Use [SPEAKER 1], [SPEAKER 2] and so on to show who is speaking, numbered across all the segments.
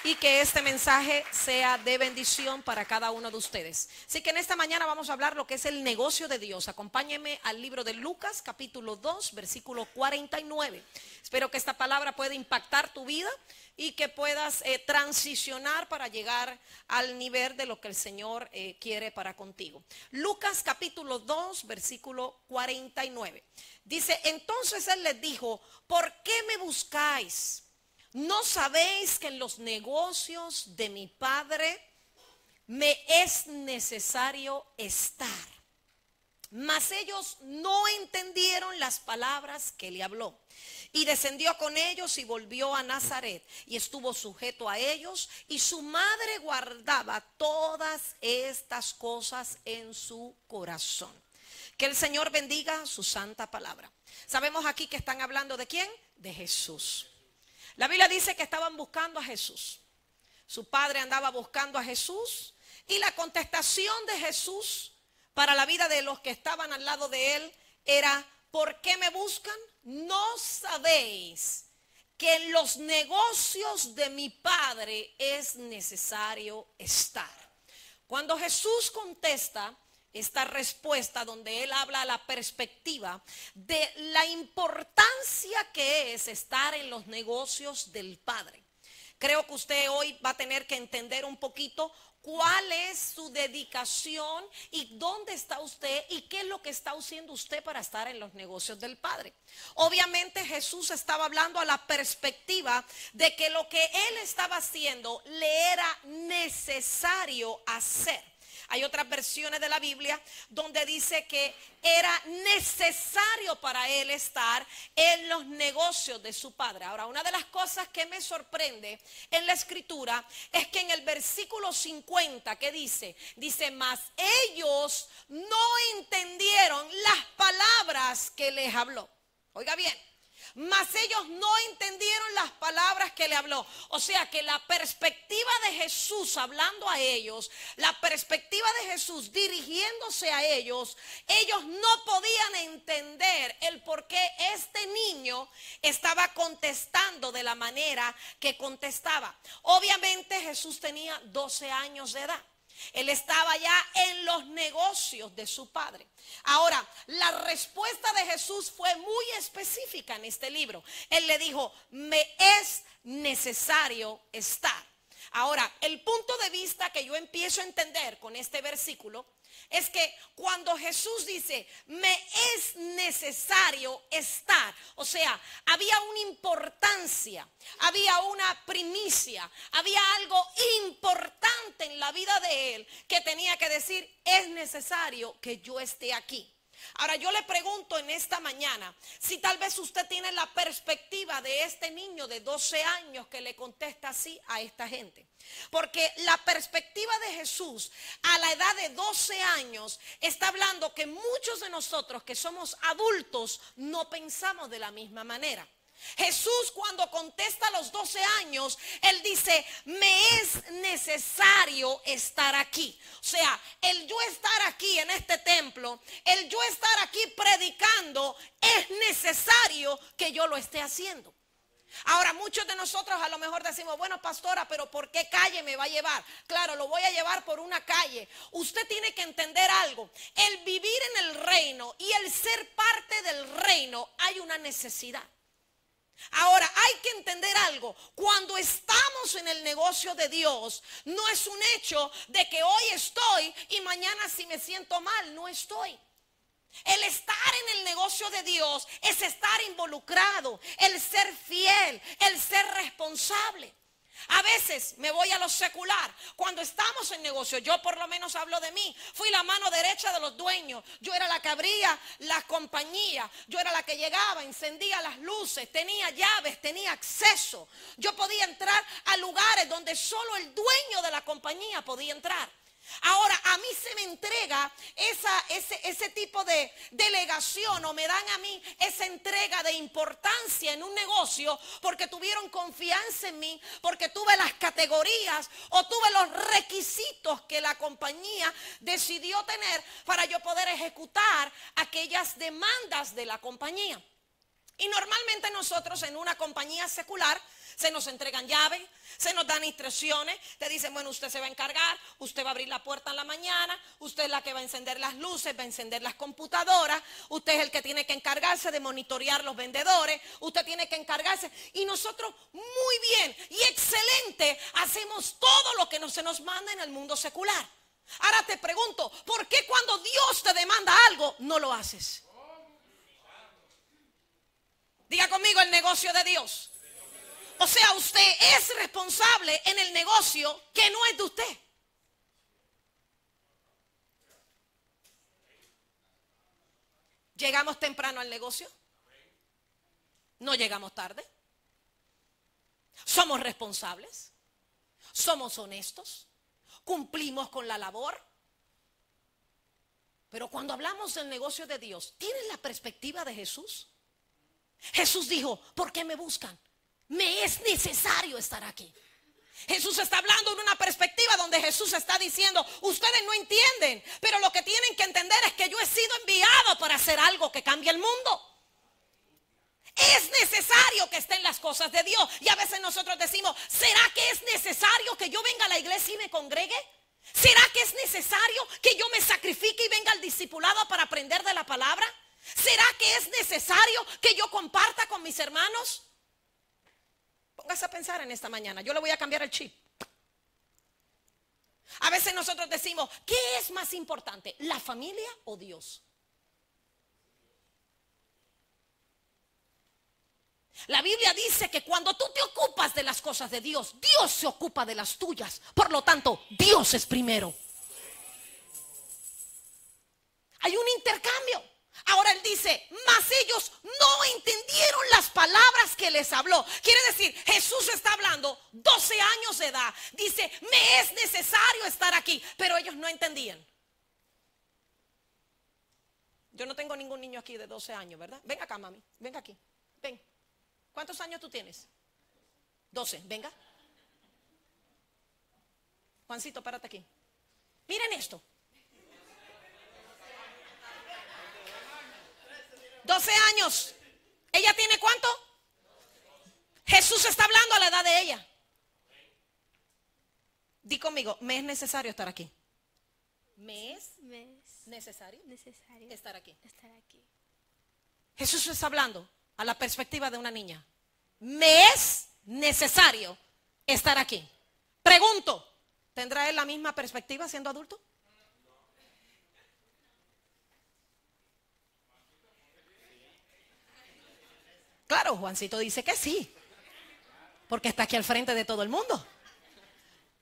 [SPEAKER 1] y que este mensaje sea de bendición para cada uno de ustedes. Así que en esta mañana vamos a hablar lo que es el negocio de Dios. Acompáñenme al libro de Lucas, capítulo 2, versículo 49. Espero que esta palabra pueda impactar tu vida y que puedas transicionar para llegar al nivel de lo que el Señor quiere para contigo. Lucas capítulo 2, versículo 49. Dice, entonces él les dijo, ¿por qué me buscáis? ¿No sabéis que en los negocios de mi Padre me es necesario estar? Mas ellos no entendieron las palabras que le habló. Y descendió con ellos y volvió a Nazaret y estuvo sujeto a ellos, y su madre guardaba todas estas cosas en su corazón. Que el Señor bendiga su santa palabra. Sabemos aquí que están hablando de ¿quién? De Jesús. La Biblia dice que estaban buscando a Jesús. Su padre andaba buscando a Jesús, y la contestación de Jesús para la vida de los que estaban al lado de él era: ¿por qué me buscan? ¿No sabéis que en los negocios de mi Padre es necesario estar? Cuando Jesús contesta esta respuesta, donde él habla a la perspectiva de la importancia que es estar en los negocios del Padre, creo que usted hoy va a tener que entender un poquito cuál es su dedicación y dónde está usted y qué es lo que está haciendo usted para estar en los negocios del Padre. Obviamente Jesús estaba hablando a la perspectiva de que lo que él estaba haciendo le era necesario hacer. Hay otras versiones de la Biblia donde dice que era necesario para él estar en los negocios de su padre. Ahora, una de las cosas que me sorprende en la escritura es que en el versículo 50, ¿qué dice? Dice, mas ellos no entendieron las palabras que les habló. Oiga bien. Mas ellos no entendieron las palabras que le habló. O sea que la perspectiva de Jesús hablando a ellos, la perspectiva de Jesús dirigiéndose a ellos, ellos no podían entender el por qué este niño estaba contestando de la manera que contestaba. Obviamente Jesús tenía 12 años de edad. Él estaba ya en los negocios de su padre. Ahora, la respuesta de Jesús fue muy específica en este libro. Él le dijo, me es necesario estar. Ahora, el punto de vista que yo empiezo a entender con este versículo es que cuando Jesús dice, me es necesario estar, o sea, había una importancia, había una primicia, había algo importante en la vida de él que tenía que decir, es necesario que yo esté aquí. Ahora yo le pregunto en esta mañana si tal vez usted tiene la perspectiva de este niño de 12 años que le contesta así a esta gente. Porque la perspectiva de Jesús a la edad de 12 años está hablando que muchos de nosotros que somos adultos no pensamos de la misma manera. Jesús cuando contesta a los 12 años, él dice, me es necesario estar aquí. O sea, el yo estar aquí en este templo, el yo estar aquí predicando, es necesario que yo lo esté haciendo. Ahora, muchos de nosotros a lo mejor decimos, bueno, pastora, pero ¿por qué calle me va a llevar? Claro, lo voy a llevar por una calle. Usted tiene que entender algo. El vivir en el reino y el ser parte del reino, hay una necesidad. Ahora, hay que entender algo. Cuando estamos en el negocio de Dios, no es un hecho de que hoy estoy y mañana si me siento mal, no estoy. El estar en el negocio de Dios es estar involucrado, el ser fiel, el ser responsable. A veces me voy a lo secular. Cuando estamos en negocio, yo por lo menos hablo de mí. Fui la mano derecha de los dueños. Yo era la que abría la compañía. Yo era la que llegaba, encendía las luces, tenía llaves, tenía acceso. Yo podía entrar a lugares donde solo el dueño de la compañía podía entrar. Ahora a mí se me entrega ese tipo de delegación, o me dan a mí esa entrega de importancia en un negocio porque tuvieron confianza en mí, porque tuve las categorías o tuve los requisitos que la compañía decidió tener para yo poder ejecutar aquellas demandas de la compañía. Y normalmente nosotros en una compañía secular se nos entregan llaves, se nos dan instrucciones, te dicen, bueno, usted se va a encargar, usted va a abrir la puerta en la mañana, usted es la que va a encender las luces, va a encender las computadoras, usted es el que tiene que encargarse de monitorear los vendedores, usted tiene que encargarse. Y nosotros muy bien y excelente hacemos todo lo que se nos manda en el mundo secular. Ahora te pregunto, ¿por qué cuando Dios te demanda algo no lo haces? Diga conmigo, el negocio de Dios. O sea, usted es responsable en el negocio que no es de usted. ¿Llegamos temprano al negocio? ¿No llegamos tarde? ¿Somos responsables? ¿Somos honestos? ¿Cumplimos con la labor? Pero cuando hablamos del negocio de Dios, ¿tienen la perspectiva de Jesús? Jesús dijo, ¿por qué me buscan? Me es necesario estar aquí. Jesús está hablando en una perspectiva donde Jesús está diciendo, ustedes no entienden, pero lo que tienen que entender es que yo he sido enviado para hacer algo que cambie el mundo. Es necesario que estén las cosas de Dios. Y a veces nosotros decimos, ¿será que es necesario que yo venga a la iglesia y me congregue? ¿Será que es necesario que yo me sacrifique y venga al discipulado para aprender de la palabra? ¿Será que es necesario que yo comparta con mis hermanos? Póngase a pensar en esta mañana. Yo le voy a cambiar el chip. A veces nosotros decimos, ¿qué es más importante? ¿La familia o Dios? La Biblia dice que cuando tú te ocupas de las cosas de Dios, Dios se ocupa de las tuyas. Por lo tanto, Dios es primero. Hay un intercambio. Ahora él dice, mas ellos no entendieron las palabras que les habló. Quiere decir, Jesús está hablando 12 años de edad. Dice, me es necesario estar aquí. Pero ellos no entendían. Yo no tengo ningún niño aquí de 12 años, ¿verdad? Ven acá, mami, venga aquí, ven. ¿Cuántos años tú tienes? 12, venga. Juancito, párate aquí. Miren esto. 12 años. ¿Ella tiene cuánto? Jesús está hablando a la edad de ella. Di conmigo, me es necesario estar aquí. Me es necesario estar aquí. Jesús está hablando a la perspectiva de una niña. Me es necesario estar aquí. Pregunto, ¿tendrá él la misma perspectiva siendo adulto? Claro, Juancito dice que sí, porque está aquí al frente de todo el mundo.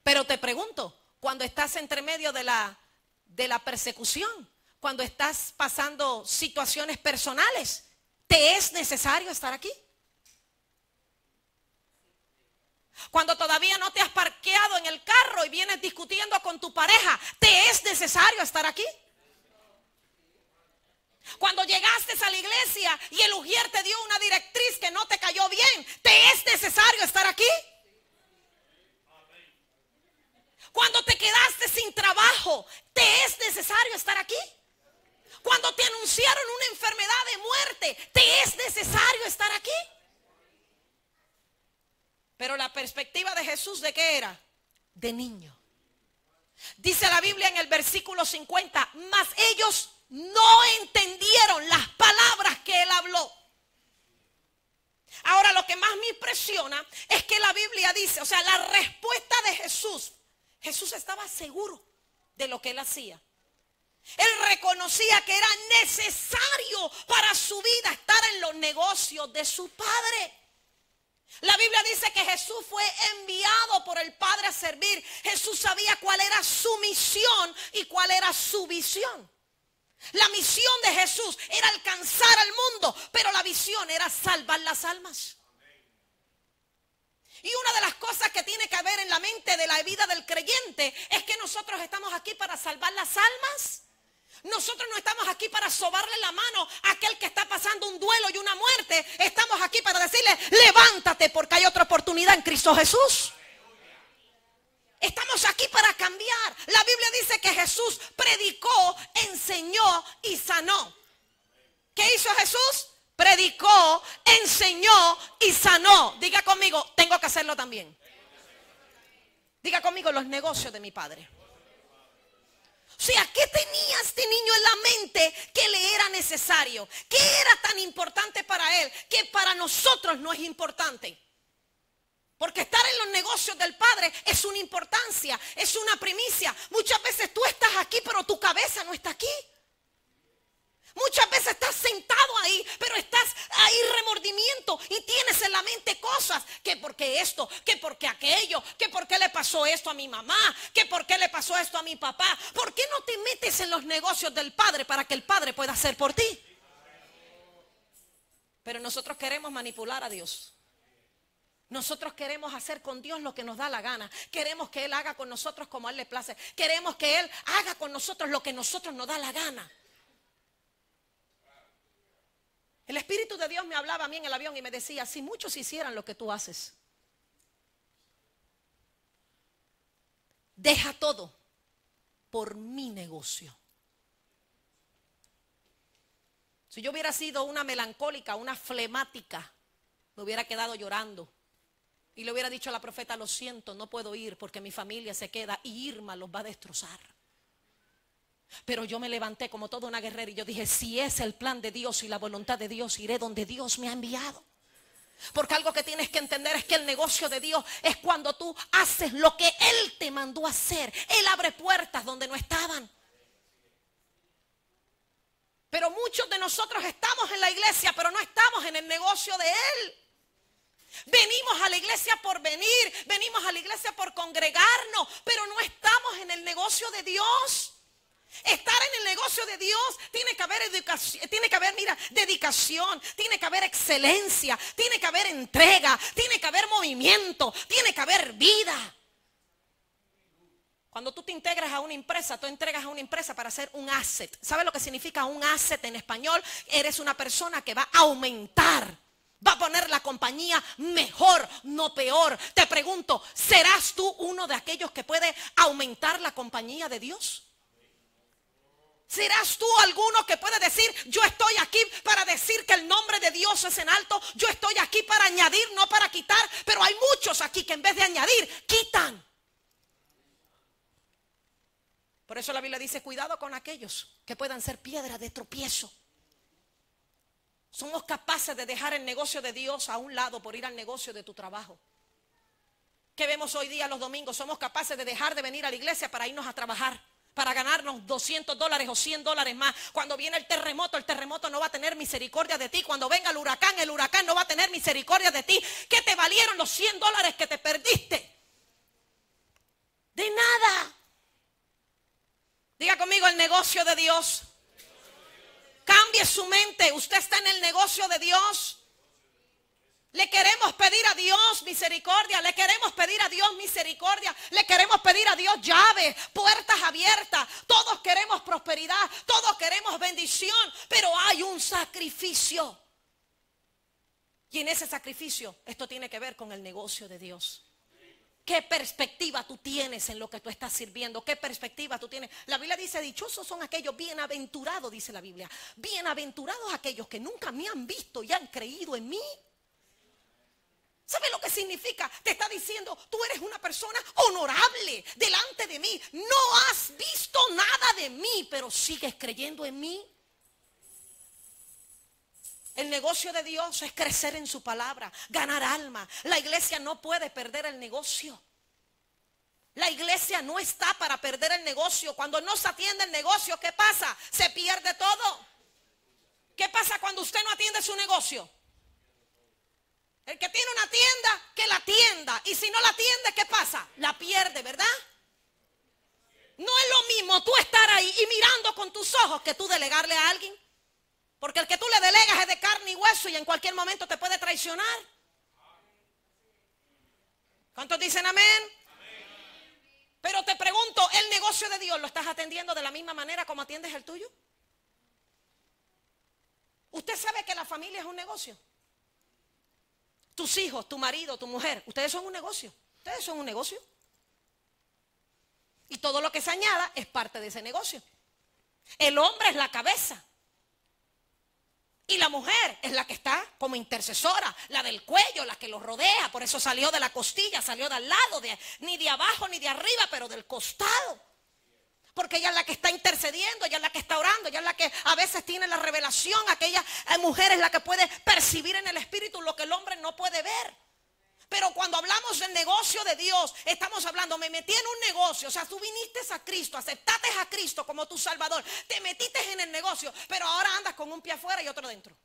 [SPEAKER 1] Pero te pregunto, cuando estás entre medio de la persecución, cuando estás pasando situaciones personales, ¿te es necesario estar aquí? Cuando todavía no te has parqueado en el carro y vienes discutiendo con tu pareja, ¿te es necesario estar aquí? Cuando llegaste a la iglesia y el ujier te dio una directriz que no te cayó bien, ¿te es necesario estar aquí? Cuando te quedaste sin trabajo, ¿te es necesario estar aquí? Cuando te anunciaron una enfermedad de muerte, ¿te es necesario estar aquí? Pero la perspectiva de Jesús, ¿de qué era? De niño. Dice la Biblia en el versículo 50, mas ellos no entendieron las palabras que él habló. Ahora lo que más me impresiona es que la Biblia dice, o sea, la respuesta de Jesús, Jesús estaba seguro de lo que él hacía. Él reconocía que era necesario para su vida estar en los negocios de su Padre. La Biblia dice que Jesús fue enviado por el Padre a servir. Jesús sabía cuál era su misión y cuál era su visión. La misión de Jesús era alcanzar al mundo, pero la visión era salvar las almas. Y una de las cosas que tiene que haber en la mente de la vida del creyente es que nosotros estamos aquí para salvar las almas. Nosotros no estamos aquí para sobarle la mano a aquel que está pasando un duelo y una muerte. Estamos aquí para decirle, levántate porque hay otra oportunidad en Cristo Jesús. Estamos aquí para cambiar. La Biblia dice que Jesús predicó, enseñó y sanó. ¿Qué hizo Jesús? predicó, enseñó y sanó. Diga conmigo, tengo que hacerlo también. Diga conmigo, los negocios de mi padre. O sea, ¿qué tenía este niño en la mente que le era necesario? ¿Qué era tan importante para él que para nosotros no es importante? Porque estar en los negocios del Padre es una importancia, es una primicia. Muchas veces tú estás aquí, pero tu cabeza no está aquí. Muchas veces estás sentado ahí, pero estás ahí remordimiento y tienes en la mente cosas. Que porque esto, que porque aquello, que por qué le pasó esto a mi mamá, que por qué le pasó esto a mi papá. ¿Por qué no te metes en los negocios del Padre para que el Padre pueda hacer por ti? Pero nosotros queremos manipular a Dios. Nosotros queremos hacer con Dios lo que nos da la gana. Queremos que Él haga con nosotros como a Él le place. Queremos que Él haga con nosotros lo que a nosotros nos da la gana. El Espíritu de Dios me hablaba a mí en el avión y me decía, si muchos hicieran lo que tú haces, deja todo por mi negocio. Si yo hubiera sido una melancólica, una flemática, me hubiera quedado llorando. Y le hubiera dicho a la profeta, lo siento, no puedo ir porque mi familia se queda y Irma los va a destrozar. Pero yo me levanté como toda una guerrera y yo dije, si es el plan de Dios y la voluntad de Dios, iré donde Dios me ha enviado. Porque algo que tienes que entender es que el negocio de Dios es cuando tú haces lo que Él te mandó a hacer. Él abre puertas donde no estaban. Pero muchos de nosotros estamos en la iglesia, pero no estamos en el negocio de Él. Venimos a la iglesia por venir, venimos a la iglesia por congregarnos, pero no estamos en el negocio de Dios. Estar en el negocio de Dios tiene que haber educación, tiene que haber, dedicación, tiene que haber excelencia, tiene que haber entrega, tiene que haber movimiento, tiene que haber vida. Cuando tú te integras a una empresa, tú entregas a una empresa para hacer un asset. ¿Sabes lo que significa un asset en español? Eres una persona que va a aumentar. Va a poner la compañía mejor, no peor. Te pregunto, ¿serás tú uno de aquellos que puede aumentar la compañía de Dios? ¿Serás tú alguno que puede decir, yo estoy aquí para decir que el nombre de Dios es en alto? Yo estoy aquí para añadir, no para quitar. Pero hay muchos aquí que en vez de añadir, quitan. Por eso la Biblia dice, cuidado con aquellos que puedan ser piedra de tropiezo. Somos capaces de dejar el negocio de Dios a un lado por ir al negocio de tu trabajo. ¿Qué vemos hoy día los domingos? Somos capaces de dejar de venir a la iglesia para irnos a trabajar, para ganarnos $200 o $100 más. Cuando viene el terremoto no va a tener misericordia de ti. Cuando venga el huracán no va a tener misericordia de ti. ¿Qué te valieron los $100 que te perdiste? De nada. Diga conmigo, el negocio de Dios. Cambie su mente. Usted está en el negocio de Dios. Le queremos pedir a Dios misericordia. Le queremos pedir a Dios misericordia. Le queremos pedir a Dios llaves, puertas abiertas. Todos queremos prosperidad. Todos queremos bendición. Pero hay un sacrificio. Y en ese sacrificio, esto tiene que ver con el negocio de Dios. ¿Qué perspectiva tú tienes en lo que tú estás sirviendo? ¿Qué perspectiva tú tienes? La Biblia dice, dichosos son aquellos, bienaventurados, dice la Biblia. Bienaventurados aquellos que nunca me han visto y han creído en mí. ¿Sabe lo que significa? Te está diciendo, tú eres una persona honorable delante de mí. No has visto nada de mí, pero sigues creyendo en mí. El negocio de Dios es crecer en su palabra, ganar alma. La iglesia no puede perder el negocio. La iglesia no está para perder el negocio. Cuando no se atiende el negocio, ¿qué pasa? Se pierde todo. ¿Qué pasa cuando usted no atiende su negocio? El que tiene una tienda, que la atienda. Y si no la atiende, ¿qué pasa? La pierde, ¿verdad? No es lo mismo tú estar ahí y mirando con tus ojos que tú delegarle a alguien. Porque el que tú le delegas es de carne y hueso y en cualquier momento te puede traicionar. ¿Cuántos dicen amén? Pero te pregunto, ¿el negocio de Dios lo estás atendiendo de la misma manera como atiendes el tuyo? ¿Usted sabe que la familia es un negocio? Tus hijos, tu marido, tu mujer, ustedes son un negocio. Ustedes son un negocio. Y todo lo que se añada es parte de ese negocio. El hombre es la cabeza. Y la mujer es la que está como intercesora, la del cuello, la que lo rodea. Por eso salió de la costilla, salió de al lado, ni de abajo ni de arriba, pero del costado. Porque ella es la que está intercediendo, ella es la que está orando, ella es la que a veces tiene la revelación. Aquella mujer es la que puede percibir en el espíritu lo que el hombre no puede ver. Pero cuando hablamos del negocio de Dios, estamos hablando, me metí en un negocio. O sea, tú viniste a Cristo, aceptaste a Cristo como tu Salvador, te metiste en el negocio, pero ahora andas con un pie afuera y otro dentro.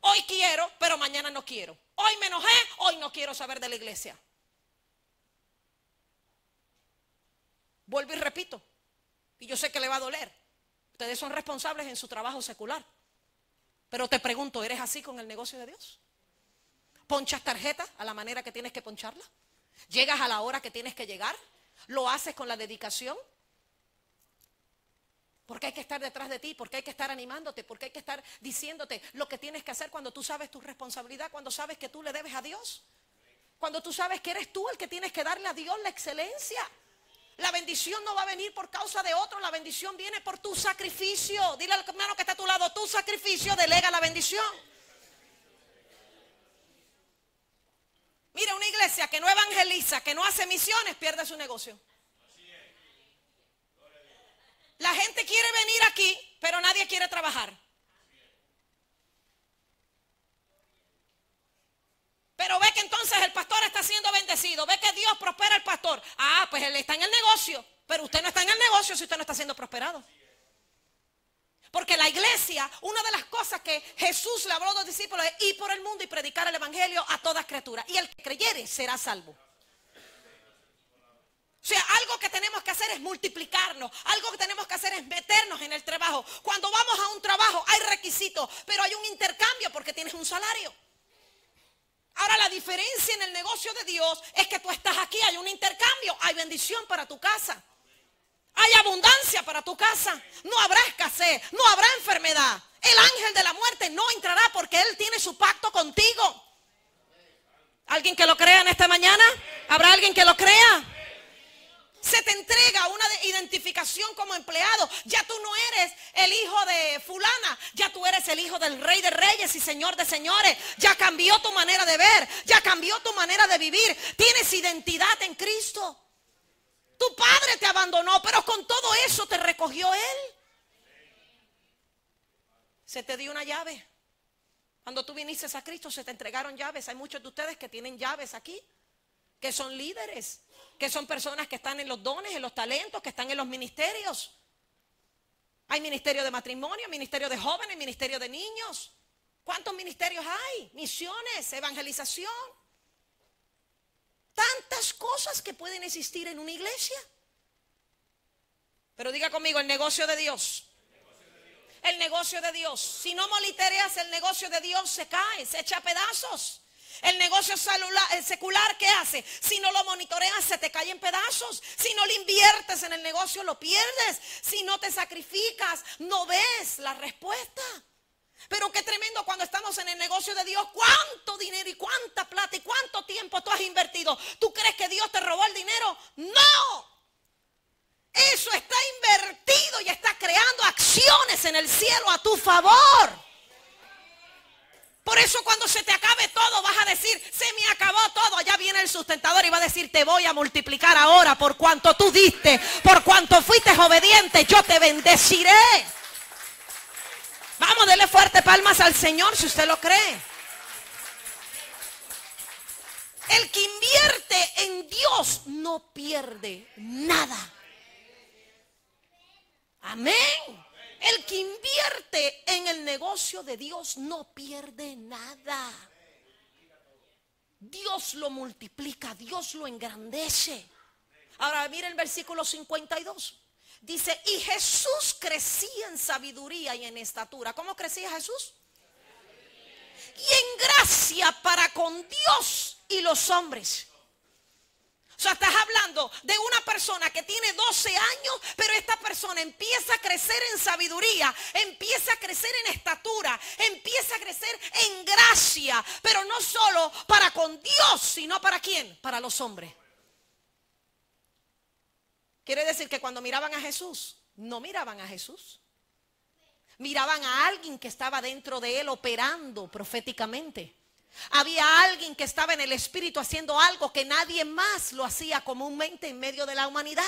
[SPEAKER 1] Hoy quiero, pero mañana no quiero. Hoy me enojé, hoy no quiero saber de la iglesia. Vuelvo y repito, y yo sé que le va a doler. Ustedes son responsables en su trabajo secular. Pero te pregunto, ¿eres así con el negocio de Dios? ¿Ponchas tarjetas a la manera que tienes que poncharla? ¿Llegas a la hora que tienes que llegar? ¿Lo haces con la dedicación? Porque hay que estar detrás de ti, porque hay que estar animándote, porque hay que estar diciéndote lo que tienes que hacer cuando tú sabes tu responsabilidad, cuando sabes que tú le debes a Dios, cuando tú sabes que eres tú el que tienes que darle a Dios la excelencia. La bendición no va a venir por causa de otro, la bendición viene por tu sacrificio. Dile al hermano que está a tu lado, tu sacrificio delega la bendición. Mira, una iglesia que no evangeliza, que no hace misiones, pierde su negocio. La gente quiere venir aquí, pero nadie quiere trabajar. Pero ve que entonces el pastor está siendo bendecido, ve que Dios prospera al pastor. Ah, pues él está en el negocio, pero usted no está en el negocio si usted no está siendo prosperado. Porque la iglesia, una de las cosas que Jesús le habló a los discípulos es ir por el mundo y predicar el evangelio a toda criatura. Y el que creyere será salvo. O sea, algo que tenemos que hacer es multiplicarnos. Algo que tenemos que hacer es meternos en el trabajo. Cuando vamos a un trabajo hay requisitos, pero hay un intercambio porque tienes un salario. Ahora la diferencia en el negocio de Dios es que tú estás aquí, hay un intercambio, hay bendición para tu casa. Hay abundancia para tu casa. No habrá escasez, no habrá enfermedad. El ángel de la muerte no entrará porque él tiene su pacto contigo. ¿Alguien que lo crea en esta mañana? ¿Habrá alguien que lo crea? Se te entrega una identificación como empleado. Ya tú no eres el hijo de fulana, ya tú eres el hijo del Rey de Reyes y Señor de Señores. Ya cambió tu manera de ver, ya cambió tu manera de vivir. Tienes identidad en Cristo. Tu padre te abandonó, pero con todo eso te recogió Él. Se te dio una llave. Cuando tú viniste a Cristo se te entregaron llaves. Hay muchos de ustedes que tienen llaves aquí, que son líderes, que son personas que están en los dones, en los talentos, que están en los ministerios. Hay ministerio de matrimonio, ministerio de jóvenes, ministerio de niños. ¿Cuántos ministerios hay? Misiones, evangelización. Tantas cosas que pueden existir en una iglesia. Pero diga conmigo, el negocio de Dios. El negocio de Dios. Si no monitoreas el negocio de Dios, se cae, se echa a pedazos. El negocio secular, ¿qué hace? Si no lo monitoreas, se te cae en pedazos. Si no le inviertes en el negocio, lo pierdes. Si no te sacrificas, no ves la respuesta. Pero qué tremendo cuando estamos en el negocio de Dios. ¿Cuánto dinero y cuánta plata y cuánto tiempo tú has invertido? ¿Tú crees que Dios te robó el dinero? ¡No! Eso está invertido y está creando acciones en el cielo a tu favor. Por eso cuando se te acabe todo vas a decir, se me acabó todo. Allá viene el sustentador y va a decir, te voy a multiplicar ahora por cuanto tú diste, por cuanto fuiste obediente, yo te bendeciré. Vamos, dele fuerte palmas al Señor si usted lo cree. El que invierte en Dios no pierde nada. Amén. El que invierte en el negocio de Dios no pierde nada. Dios lo multiplica, Dios lo engrandece. Ahora mire el versículo 52. Dice, y Jesús crecía en sabiduría y en estatura. ¿Cómo crecía Jesús? Y en gracia para con Dios y los hombres. O sea, estás hablando de una persona que tiene 12 años, pero esta persona empieza a crecer en sabiduría, empieza a crecer en estatura, empieza a crecer en gracia, pero no solo para con Dios, sino para ¿quién? Para los hombres. Quiere decir que cuando miraban a Jesús, no miraban a Jesús. Miraban a alguien que estaba dentro de él operando proféticamente. Había alguien que estaba en el espíritu haciendo algo que nadie más lo hacía comúnmente en medio de la humanidad.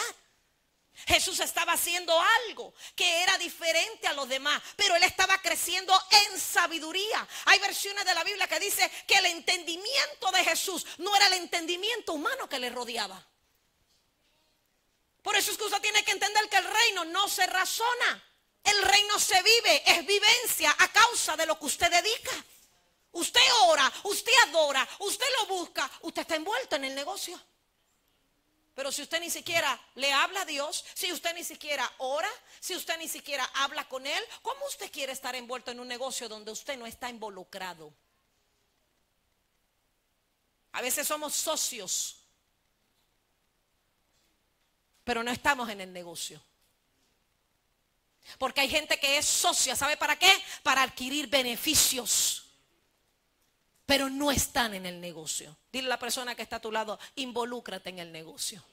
[SPEAKER 1] Jesús estaba haciendo algo que era diferente a los demás, pero él estaba creciendo en sabiduría. Hay versiones de la Biblia que dice que el entendimiento de Jesús no era el entendimiento humano que le rodeaba. Por eso es que usted tiene que entender que el reino no se razona. El reino se vive, es vivencia a causa de lo que usted dedica. Usted ora, usted adora, usted lo busca, usted está envuelto en el negocio. Pero si usted ni siquiera le habla a Dios, si usted ni siquiera ora, si usted ni siquiera habla con Él, ¿cómo usted quiere estar envuelto en un negocio donde usted no está involucrado? A veces somos socios, pero no estamos en el negocio. Porque hay gente que es socia, ¿sabe para qué? Para adquirir beneficios, pero no están en el negocio. Dile a la persona que está a tu lado, involúcrate en el negocio.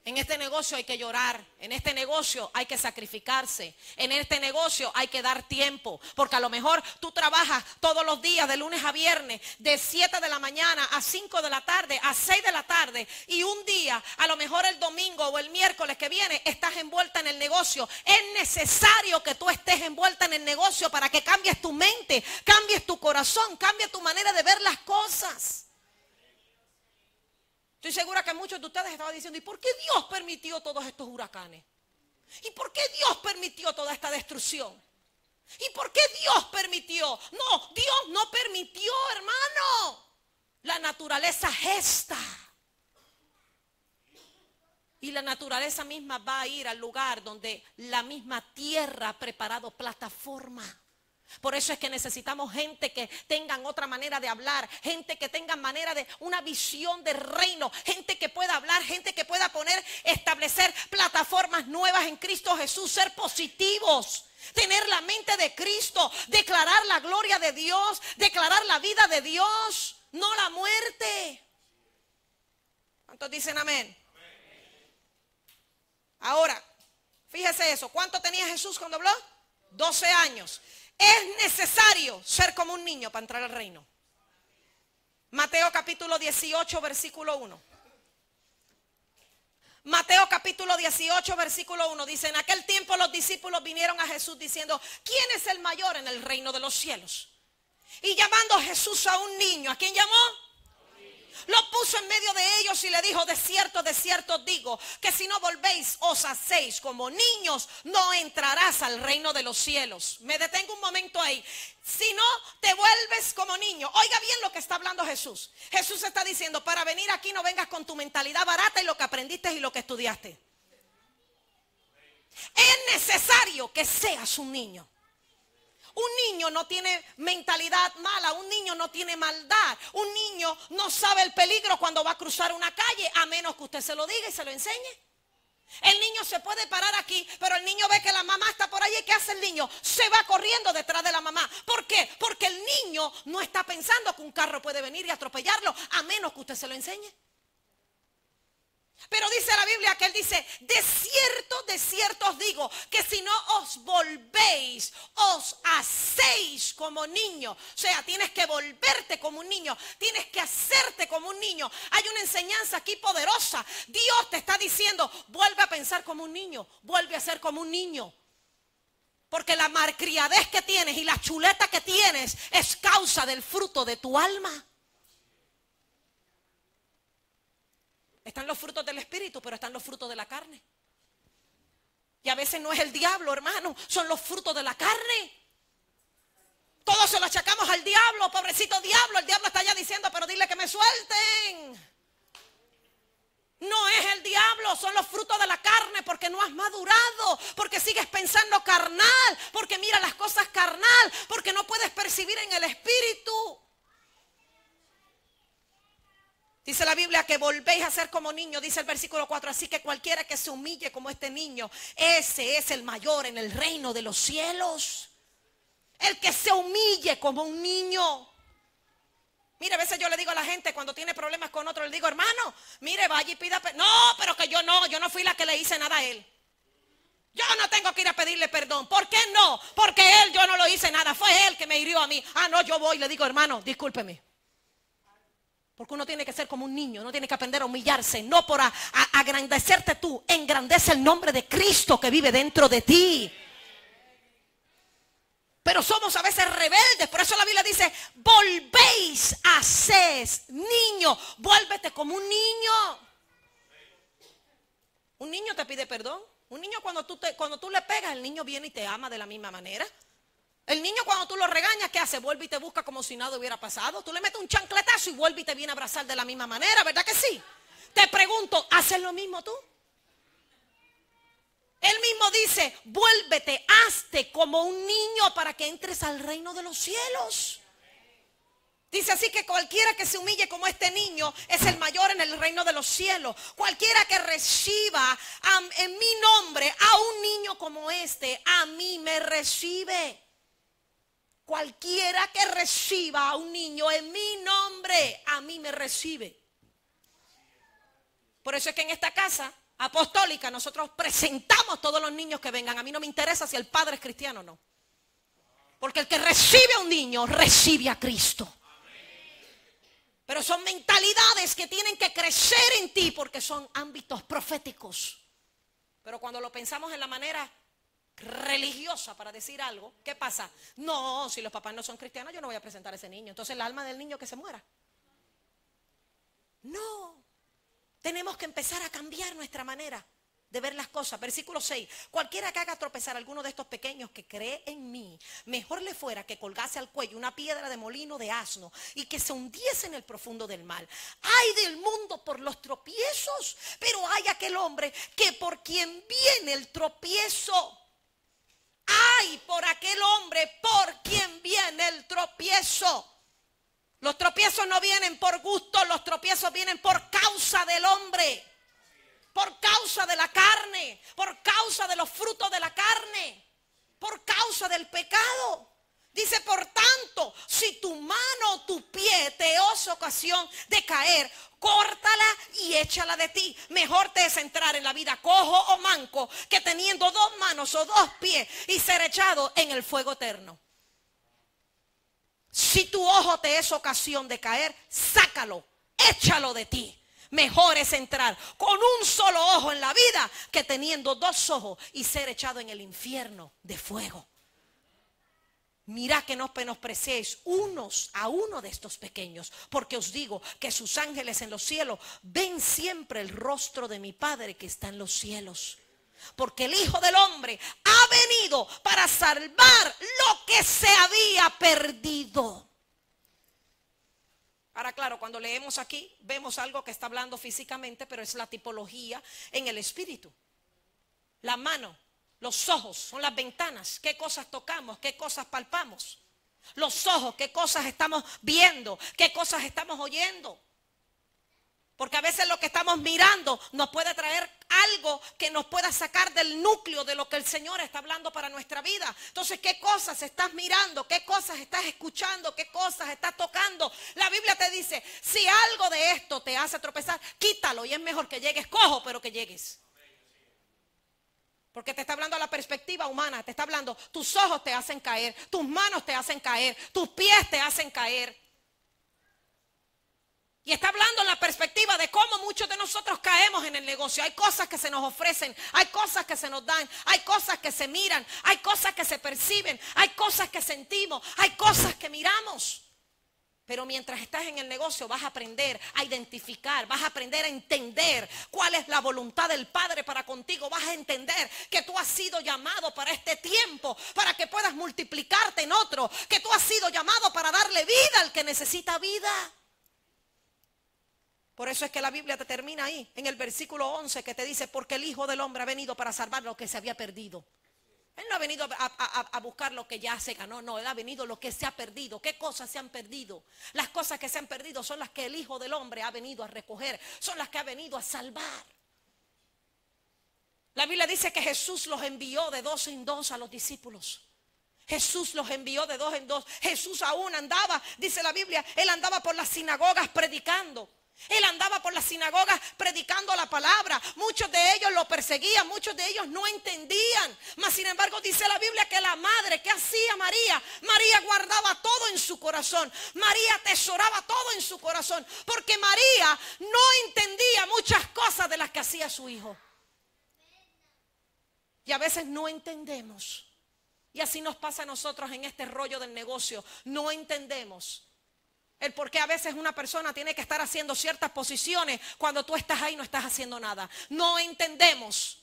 [SPEAKER 1] En este negocio hay que llorar, en este negocio hay que sacrificarse, en este negocio hay que dar tiempo, porque a lo mejor tú trabajas todos los días de lunes a viernes, de 7 de la mañana a 5 de la tarde, a 6 de la tarde, y un día, a lo mejor el domingo o el miércoles que viene, estás envuelta en el negocio. Es necesario que tú estés envuelta en el negocio para que cambies tu mente, cambies tu corazón, cambies tu manera de ver las cosas. Estoy segura que muchos de ustedes estaban diciendo, ¿y por qué Dios permitió todos estos huracanes? ¿Y por qué Dios permitió toda esta destrucción? ¿Y por qué Dios permitió? No, Dios no permitió, hermano. La naturaleza gesta. Y la naturaleza misma va a ir al lugar donde la misma tierra ha preparado plataforma. Por eso es que necesitamos gente que tengan otra manera de hablar, gente que tenga manera de una visión de reino, gente que pueda hablar, gente que pueda establecer plataformas nuevas en Cristo Jesús, ser positivos, tener la mente de Cristo, declarar la gloria de Dios, declarar la vida de Dios, no la muerte. ¿Cuántos dicen amén? Ahora, fíjese eso, ¿cuánto tenía Jesús cuando habló? 12 años. Es necesario ser como un niño para entrar al reino. Mateo capítulo 18, versículo 1. Mateo capítulo 18, versículo 1 dice: en aquel tiempo los discípulos vinieron a Jesús diciendo, ¿quién es el mayor en el reino de los cielos? Y llamando a Jesús a un niño, ¿a quién llamó? Lo puso en medio de ellos y le dijo, de cierto os digo, que si no volvéis os hacéis como niños, no entrarás al reino de los cielos. Me detengo un momento ahí. Si no te vuelves como niño, oiga bien lo que está hablando Jesús. Jesús está diciendo, para venir aquí no vengas con tu mentalidad barata y lo que aprendiste y lo que estudiaste. Es necesario que seas un niño. Un niño no tiene mentalidad mala, un niño no tiene maldad, un niño no sabe el peligro cuando va a cruzar una calle, a menos que usted se lo diga y se lo enseñe. El niño se puede parar aquí, pero el niño ve que la mamá está por ahí. ¿Y qué hace el niño? Se va corriendo detrás de la mamá. ¿Por qué? Porque el niño no está pensando que un carro puede venir y atropellarlo, a menos que usted se lo enseñe. Pero dice la Biblia que él dice, de cierto os digo, que si no os volvéis, os hacéis como niños. O sea, tienes que volverte como un niño, tienes que hacerte como un niño. Hay una enseñanza aquí poderosa. Dios te está diciendo, vuelve a pensar como un niño, vuelve a ser como un niño. Porque la malcriadez que tienes y la chuleta que tienes es causa del fruto de tu alma. Están los frutos del espíritu, pero están los frutos de la carne. Y a veces no es el diablo, hermano, son los frutos de la carne. Todos se lo achacamos al diablo, pobrecito diablo. El diablo está allá diciendo, pero dile que me suelten. No es el diablo, son los frutos de la carne, porque no has madurado, porque sigues pensando carnal, porque mira las cosas carnal, porque no puedes percibir en el espíritu. Dice la Biblia que volvéis a ser como niños, dice el versículo 4. Así que cualquiera que se humille como este niño, ese es el mayor en el reino de los cielos. El que se humille como un niño. Mire, a veces yo le digo a la gente cuando tiene problemas con otro, le digo, hermano, mire, vaya y pida. No, pero que yo no fui la que le hice nada a él. Yo no tengo que ir a pedirle perdón. ¿Por qué no? Porque yo no lo hice nada. Fue él que me hirió a mí. No, yo voy y le digo, hermano, discúlpeme. Porque uno tiene que ser como un niño. Uno tiene que aprender a humillarse. No por agrandecerte tú. Engrandece el nombre de Cristo que vive dentro de ti. Pero somos a veces rebeldes. Por eso la Biblia dice, volvéis a ser niño. Vuélvete como un niño. Un niño te pide perdón. Un niño cuando tú le pegas, el niño viene y te ama de la misma manera. El niño cuando tú lo regañas, ¿qué hace? Vuelve y te busca como si nada hubiera pasado. Tú le metes un chancletazo y vuelve y te viene a abrazar de la misma manera, ¿verdad que sí? Te pregunto, ¿haces lo mismo tú? Él mismo dice, vuélvete, hazte como un niño para que entres al reino de los cielos. Dice así que cualquiera que se humille como este niño es el mayor en el reino de los cielos. Cualquiera que reciba en mi nombre a un niño como este, a mí me recibe. Cualquiera que reciba a un niño en mi nombre, a mí me recibe. Por eso es que en esta casa apostólica nosotros presentamos todos los niños que vengan. A mí no me interesa si el padre es cristiano o no. Porque el que recibe a un niño, recibe a Cristo. Pero son mentalidades que tienen que crecer en ti porque son ámbitos proféticos. Pero cuando lo pensamos en la manera religiosa para decir algo, ¿qué pasa? No, si los papás no son cristianos, yo no voy a presentar a ese niño. Entonces el alma del niño que se muera. No, tenemos que empezar a cambiar nuestra manera de ver las cosas. Versículo 6. Cualquiera que haga tropezar a alguno de estos pequeños que cree en mí, mejor le fuera que colgase al cuello una piedra de molino de asno y que se hundiese en el profundo del mar. Ay del mundo por los tropiezos, pero hay aquel hombre que por quien viene el tropiezo. Ay por aquel hombre por quien viene el tropiezo. Los tropiezos no vienen por gusto, los tropiezos vienen por causa del hombre. Por causa de la carne, por causa de los frutos de la carne, por causa del pecado. Dice, por tanto, si tu mano o tu pie te es ocasión de caer, córtala y échala de ti. Mejor te es entrar en la vida cojo o manco que teniendo 2 manos o 2 pies y ser echado en el fuego eterno. Si tu ojo te es ocasión de caer, sácalo, échalo de ti. Mejor es entrar con un solo ojo en la vida que teniendo 2 ojos y ser echado en el infierno de fuego. Mirad que no menospreciéis unos a uno de estos pequeños, porque os digo que sus ángeles en los cielos ven siempre el rostro de mi Padre que está en los cielos. Porque el Hijo del Hombre ha venido para salvar lo que se había perdido. Ahora claro, cuando leemos aquí vemos algo que está hablando físicamente, pero es la tipología en el espíritu. La mano, los ojos son las ventanas. ¿Qué cosas tocamos? ¿Qué cosas palpamos? Los ojos, ¿qué cosas estamos viendo? ¿Qué cosas estamos oyendo? Porque a veces lo que estamos mirando nos puede traer algo que nos pueda sacar del núcleo de lo que el Señor está hablando para nuestra vida. Entonces, ¿qué cosas estás mirando? ¿Qué cosas estás escuchando? ¿Qué cosas estás tocando? La Biblia te dice, si algo de esto te hace tropezar, quítalo y es mejor que llegues cojo, pero que llegues. Porque te está hablando a la perspectiva humana, te está hablando, tus ojos te hacen caer, tus manos te hacen caer, tus pies te hacen caer. Y está hablando en la perspectiva de cómo muchos de nosotros caemos en el negocio. Hay cosas que se nos ofrecen, hay cosas que se nos dan, hay cosas que se miran, hay cosas que se perciben, hay cosas que sentimos, hay cosas que miramos. Pero mientras estás en el negocio vas a aprender a identificar, vas a aprender a entender cuál es la voluntad del Padre para contigo. Vas a entender que tú has sido llamado para este tiempo, para que puedas multiplicarte en otro, que tú has sido llamado para darle vida al que necesita vida. Por eso es que la Biblia te termina ahí, en el versículo 11, que te dice, porque el Hijo del Hombre ha venido para salvar lo que se había perdido. Él no ha venido a buscar lo que ya se ganó, no, Él ha venido lo que se ha perdido. ¿Qué cosas se han perdido? Las cosas que se han perdido son las que el Hijo del Hombre ha venido a recoger, son las que ha venido a salvar. La Biblia dice que Jesús los envió de 2 en 2 a los discípulos. Jesús los envió de 2 en 2. Jesús aún andaba, dice la Biblia, Él andaba por las sinagogas predicando. Él andaba por las sinagogas predicando la palabra. Muchos de ellos lo perseguían, muchos de ellos no entendían. Mas sin embargo dice la Biblia que la madre, ¿qué hacía María? María guardaba todo en su corazón. María atesoraba todo en su corazón. Porque María no entendía muchas cosas de las que hacía su hijo. Y a veces no entendemos. Y así nos pasa a nosotros en este rollo del negocio. No entendemos el por qué a veces una persona tiene que estar haciendo ciertas posiciones cuando tú estás ahí no estás haciendo nada. No entendemos.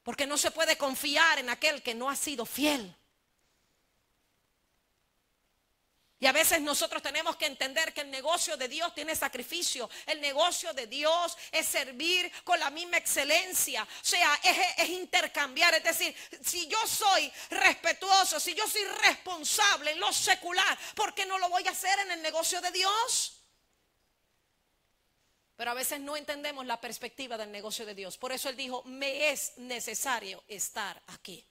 [SPEAKER 1] Porque no se puede confiar en aquel que no ha sido fiel. Y a veces nosotros tenemos que entender que el negocio de Dios tiene sacrificio. El negocio de Dios es servir con la misma excelencia. O sea, es intercambiar. Es decir, si yo soy respetuoso, si yo soy responsable en lo secular, ¿por qué no lo voy a hacer en el negocio de Dios? Pero a veces no entendemos la perspectiva del negocio de Dios. Por eso Él dijo, me es necesario estar aquí.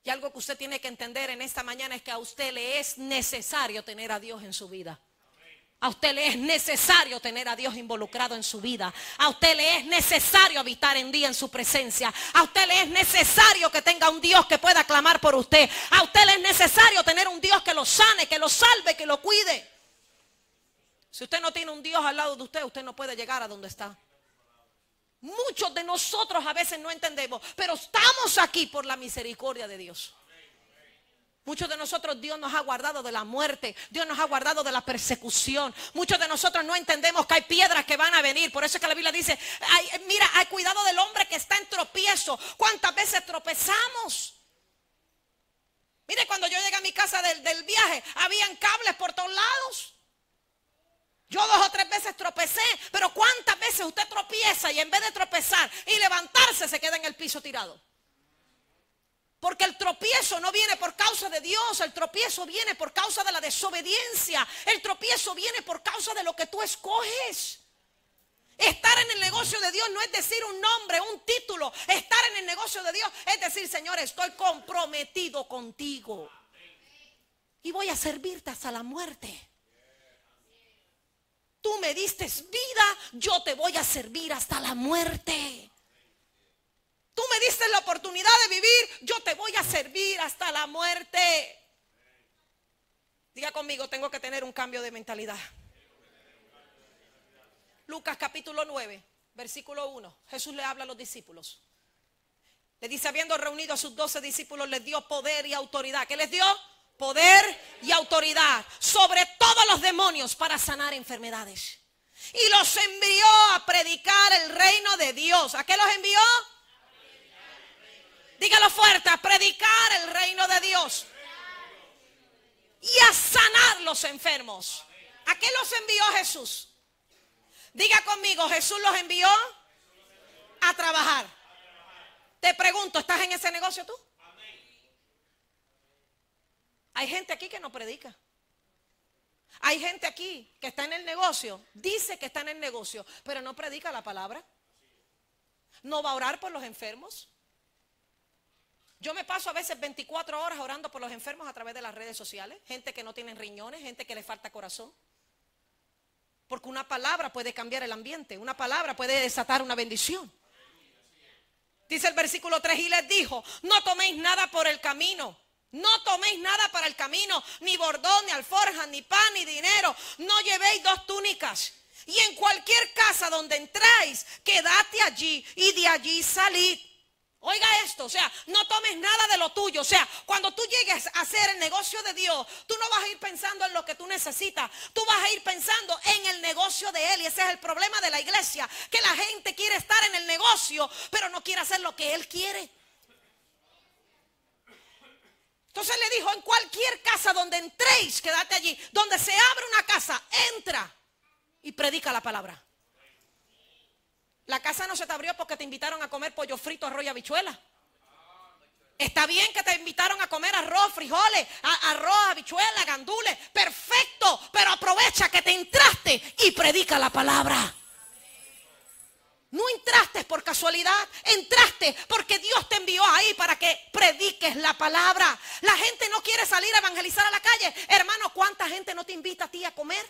[SPEAKER 1] Y algo que usted tiene que entender en esta mañana es que a usted le es necesario tener a Dios en su vida. A usted le es necesario tener a Dios involucrado en su vida. A usted le es necesario habitar en día en su presencia. A usted le es necesario que tenga un Dios que pueda clamar por usted. A usted le es necesario tener un Dios que lo sane, que lo salve, que lo cuide. Si usted no tiene un Dios al lado de usted, usted no puede llegar a donde está. Muchos de nosotros a veces no entendemos, pero estamos aquí por la misericordia de Dios. Muchos de nosotros Dios nos ha guardado de la muerte, Dios nos ha guardado de la persecución. Muchos de nosotros no entendemos que hay piedras que van a venir. Por eso es que la Biblia dice, mira, hay cuidado del hombre que está en tropiezo. ¿Cuántas veces tropezamos? Mire, cuando yo llegué a mi casa del viaje, habían cables por todos lados. Yo 2 o 3 veces tropecé, pero ¿cuántas veces usted tropieza y en vez de tropezar y levantarse se queda en el piso tirado? Porque el tropiezo no viene por causa de Dios, el tropiezo viene por causa de la desobediencia, el tropiezo viene por causa de lo que tú escoges. Estar en el negocio de Dios no es decir un nombre, un título. Estar en el negocio de Dios es decir, Señor, estoy comprometido contigo y voy a servirte hasta la muerte. Tú me diste vida, yo te voy a servir hasta la muerte. Tú me diste la oportunidad de vivir, yo te voy a servir hasta la muerte. Diga conmigo, tengo que tener un cambio de mentalidad. Lucas capítulo 9, versículo 1. Jesús le habla a los discípulos. Le dice, habiendo reunido a sus 12 discípulos, les dio poder y autoridad. ¿Qué les dio? Poder y autoridad sobre todos los demonios para sanar enfermedades. Y los envió a predicar el reino de Dios. ¿A qué los envió? Dígalo fuerte, a predicar el reino de Dios. Y a sanar los enfermos. ¿A qué los envió Jesús? Diga conmigo, Jesús los envió a trabajar. Te pregunto, ¿estás en ese negocio tú? Hay gente aquí que no predica. Hay gente aquí que está en el negocio, dice que está en el negocio, pero no predica la palabra. No va a orar por los enfermos. Yo me paso a veces 24 horas orando por los enfermos a través de las redes sociales. Gente que no tiene riñones, gente que le falta corazón. Porque una palabra puede cambiar el ambiente, una palabra puede desatar una bendición. Dice el versículo 3, y les dijo, no toméis nada por el camino. No toméis nada para el camino, ni bordón, ni alforjas, ni pan, ni dinero. No llevéis 2 túnicas. Y en cualquier casa donde entráis, quedate allí y de allí salid. Oiga esto, o sea, no tomes nada de lo tuyo. O sea, cuando tú llegues a hacer el negocio de Dios, tú no vas a ir pensando en lo que tú necesitas. Tú vas a ir pensando en el negocio de Él. Y ese es el problema de la iglesia, que la gente quiere estar en el negocio, pero no quiere hacer lo que Él quiere. Entonces le dijo, en cualquier casa donde entréis, quédate allí. Donde se abre una casa, entra y predica la palabra. La casa no se te abrió porque te invitaron a comer pollo frito, arroz y habichuela. Está bien que te invitaron a comer arroz, frijoles, arroz, habichuela, gandules. Perfecto, pero aprovecha que te entraste y predica la palabra. No entraste por casualidad, entraste porque Dios te envió ahí para que prediques la palabra. La gente no quiere salir a evangelizar a la calle. Hermano, ¿cuánta gente no te invita a ti a comer?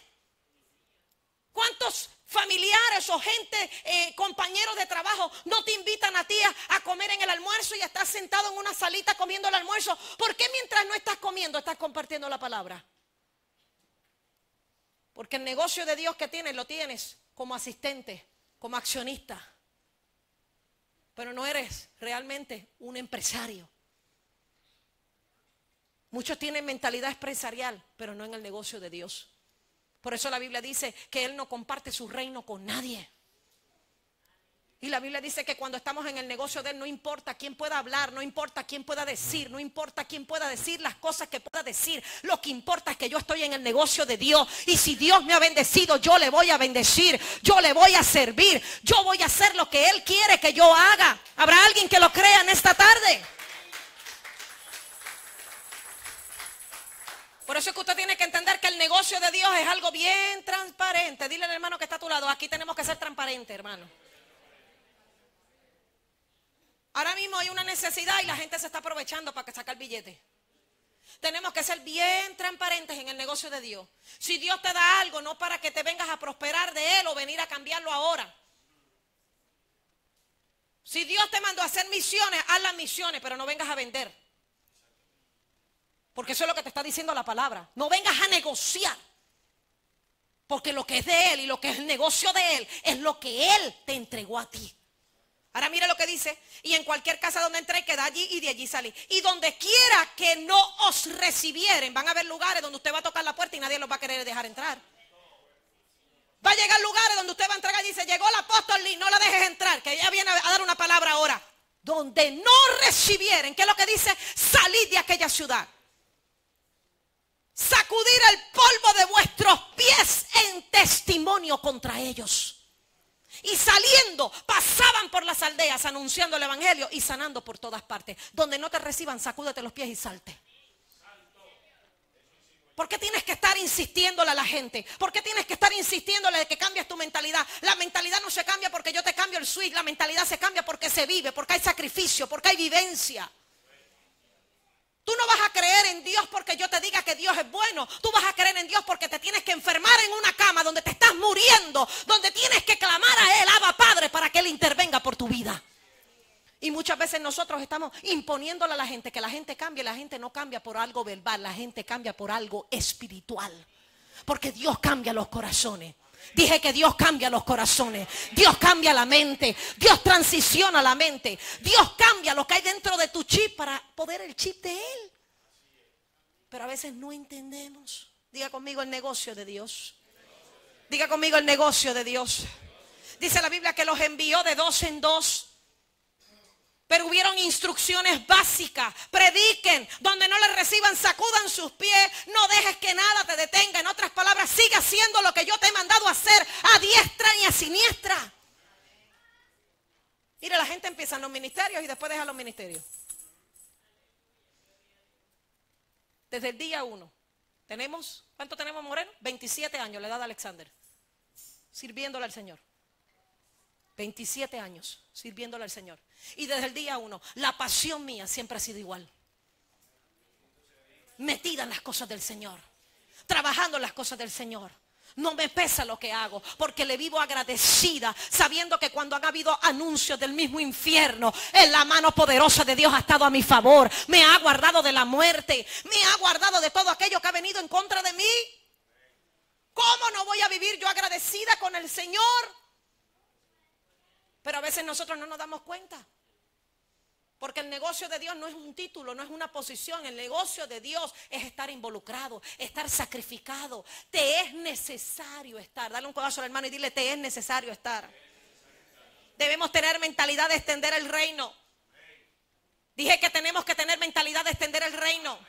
[SPEAKER 1] ¿Cuántos familiares o gente, compañeros de trabajo, no te invitan a ti a comer en el almuerzo y estás sentado en una salita comiendo el almuerzo? ¿Por qué mientras no estás comiendo estás compartiendo la palabra? Porque el negocio de Dios que tienes lo tienes como asistente, como accionista. Pero no eres realmente un empresario. Muchos tienen mentalidad empresarial, pero no en el negocio de Dios. Por eso la Biblia dice que Él no comparte su reino con nadie. Y la Biblia dice que cuando estamos en el negocio de Él, no importa quién pueda hablar, no importa quién pueda decir, no importa quién pueda decir las cosas que pueda decir. Lo que importa es que yo estoy en el negocio de Dios. Y si Dios me ha bendecido, yo le voy a bendecir, yo le voy a servir, yo voy a hacer lo que Él quiere que yo haga. ¿Habrá alguien que lo crea en esta tarde? Por eso es que usted tiene que entender que el negocio de Dios es algo bien transparente. Dile al hermano que está a tu lado, aquí tenemos que ser transparentes, hermano. Ahora mismo hay una necesidad y la gente se está aprovechando para sacar billetes. Tenemos que ser bien transparentes en el negocio de Dios. Si Dios te da algo, no para que te vengas a prosperar de Él o venir a cambiarlo ahora. Si Dios te mandó a hacer misiones, haz las misiones, pero no vengas a vender. Porque eso es lo que te está diciendo la palabra. No vengas a negociar. Porque lo que es de Él y lo que es el negocio de Él es lo que Él te entregó a ti. Ahora mire lo que dice: y en cualquier casa donde entréis, quedad allí y de allí salid. Y donde quiera que no os recibieren, van a haber lugares donde usted va a tocar la puerta y nadie los va a querer dejar entrar. Va a llegar lugares donde usted va a entrar y dice: llegó el apóstol Lee, no la dejes entrar, que ella viene a dar una palabra ahora. Donde no recibieren, ¿qué es lo que dice? Salid de aquella ciudad. Sacudir el polvo de vuestros pies en testimonio contra ellos. Y saliendo, pasaban por las aldeas anunciando el evangelio y sanando por todas partes. Donde no te reciban, sacúdete los pies y salte. ¿Por qué tienes que estar insistiéndole a la gente? ¿Por qué tienes que estar insistiéndole de que cambies tu mentalidad? La mentalidad no se cambia porque yo te cambio el switch. La mentalidad se cambia porque se vive, porque hay sacrificio, porque hay vivencia. Tú no vas a creer en Dios porque yo te diga que Dios es bueno. Tú vas a creer en Dios porque te tienes que enfermar en una cama donde te estás muriendo, donde tienes que clamar a Él, Abba Padre, para que Él intervenga por tu vida. Y muchas veces nosotros estamos imponiéndole a la gente que la gente cambie. La gente no cambia por algo verbal, la gente cambia por algo espiritual. Porque Dios cambia los corazones. Dije que Dios cambia los corazones. Dios cambia la mente. Dios transiciona la mente. Dios cambia lo que hay dentro de tu chip para poder el chip de Él. Pero a veces no entendemos. Diga conmigo: el negocio de Dios. Diga conmigo: el negocio de Dios. Dice la Biblia que los envió de dos en dos. Pero hubieron instrucciones básicas. Prediquen. Donde no les reciban, sacudan sus pies. No dejes que nada te detenga. En otras palabras, siga haciendo lo que yo te he mandado a hacer, a diestra y a siniestra. Mire, la gente empieza en los ministerios y después deja los ministerios. Desde el día 1. ¿Cuánto tenemos, Moreno? 27 años, la edad de Alexander. Sirviéndole al Señor. 27 años sirviéndole al Señor. Y desde el día 1, la pasión mía siempre ha sido igual. Metida en las cosas del Señor. Trabajando en las cosas del Señor. No me pesa lo que hago, porque le vivo agradecida, sabiendo que cuando han habido anuncios del mismo infierno, en la mano poderosa de Dios ha estado a mi favor. Me ha guardado de la muerte, me ha guardado de todo aquello que ha venido en contra de mí. ¿Cómo no voy a vivir yo agradecida con el Señor? Pero a veces nosotros no nos damos cuenta. Porque el negocio de Dios no es un título, no es una posición. El negocio de Dios es estar involucrado, estar sacrificado. Te es necesario estar. Dale un codazo al hermano y dile: te es necesario estar. Debemos tener mentalidad de extender el reino. Dije que tenemos que tener mentalidad de extender el reino.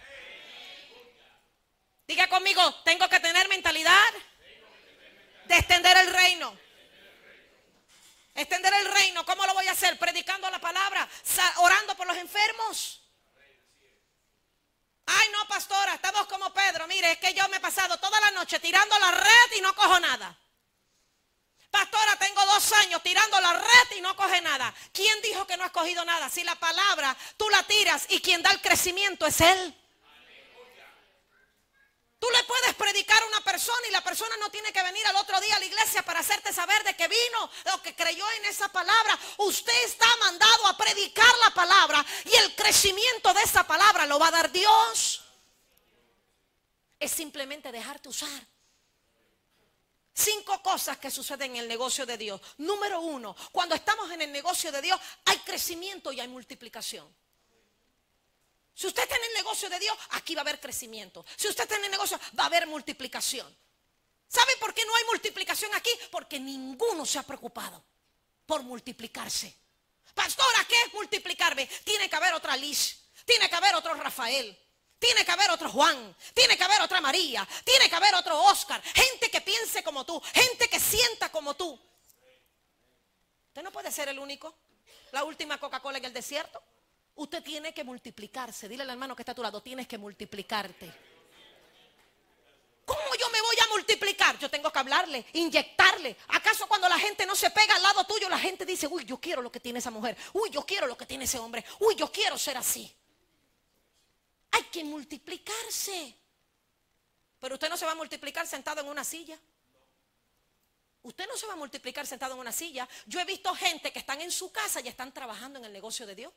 [SPEAKER 1] Diga conmigo: tengo que tener mentalidad de extender el reino. Extender el reino, ¿cómo lo voy a hacer? Predicando la palabra, orando por los enfermos. Ay, no, pastora, estamos como Pedro. Mire, es que yo me he pasado toda la noche tirando la red y no cojo nada. Pastora, tengo 2 años tirando la red y no coge nada. ¿Quién dijo que no has cogido nada? Si la palabra tú la tiras y quien da el crecimiento es Él. Tú le puedes predicar a una persona y la persona no tiene que venir al otro día a la iglesia para hacerte saber de que vino o que creyó en esa palabra. Usted está mandado a predicar la palabra y el crecimiento de esa palabra lo va a dar Dios. Es simplemente dejarte usar. 5 cosas que suceden en el negocio de Dios. Número 1, cuando estamos en el negocio de Dios hay crecimiento y hay multiplicación. Si usted está en el negocio de Dios, aquí va a haber crecimiento. Si usted está en el negocio, va a haber multiplicación. ¿Sabe por qué no hay multiplicación aquí? Porque ninguno se ha preocupado por multiplicarse. Pastora, ¿qué es multiplicarme? Tiene que haber otra Liz, tiene que haber otro Rafael, tiene que haber otro Juan, tiene que haber otra María, tiene que haber otro Oscar. Gente que piense como tú, gente que sienta como tú. Usted no puede ser el único, la última Coca-Cola en el desierto. Usted tiene que multiplicarse. Dile al hermano que está a tu lado, tienes que multiplicarte. ¿Cómo yo me voy a multiplicar? Yo tengo que hablarle, inyectarle. ¿Acaso cuando la gente no se pega al lado tuyo, la gente dice, uy, yo quiero lo que tiene esa mujer, uy, yo quiero lo que tiene ese hombre, uy, yo quiero ser así? Hay que multiplicarse. Pero usted no se va a multiplicar sentado en una silla. Usted no se va a multiplicar sentado en una silla. Yo he visto gente que están en su casa y están trabajando en el negocio de Dios.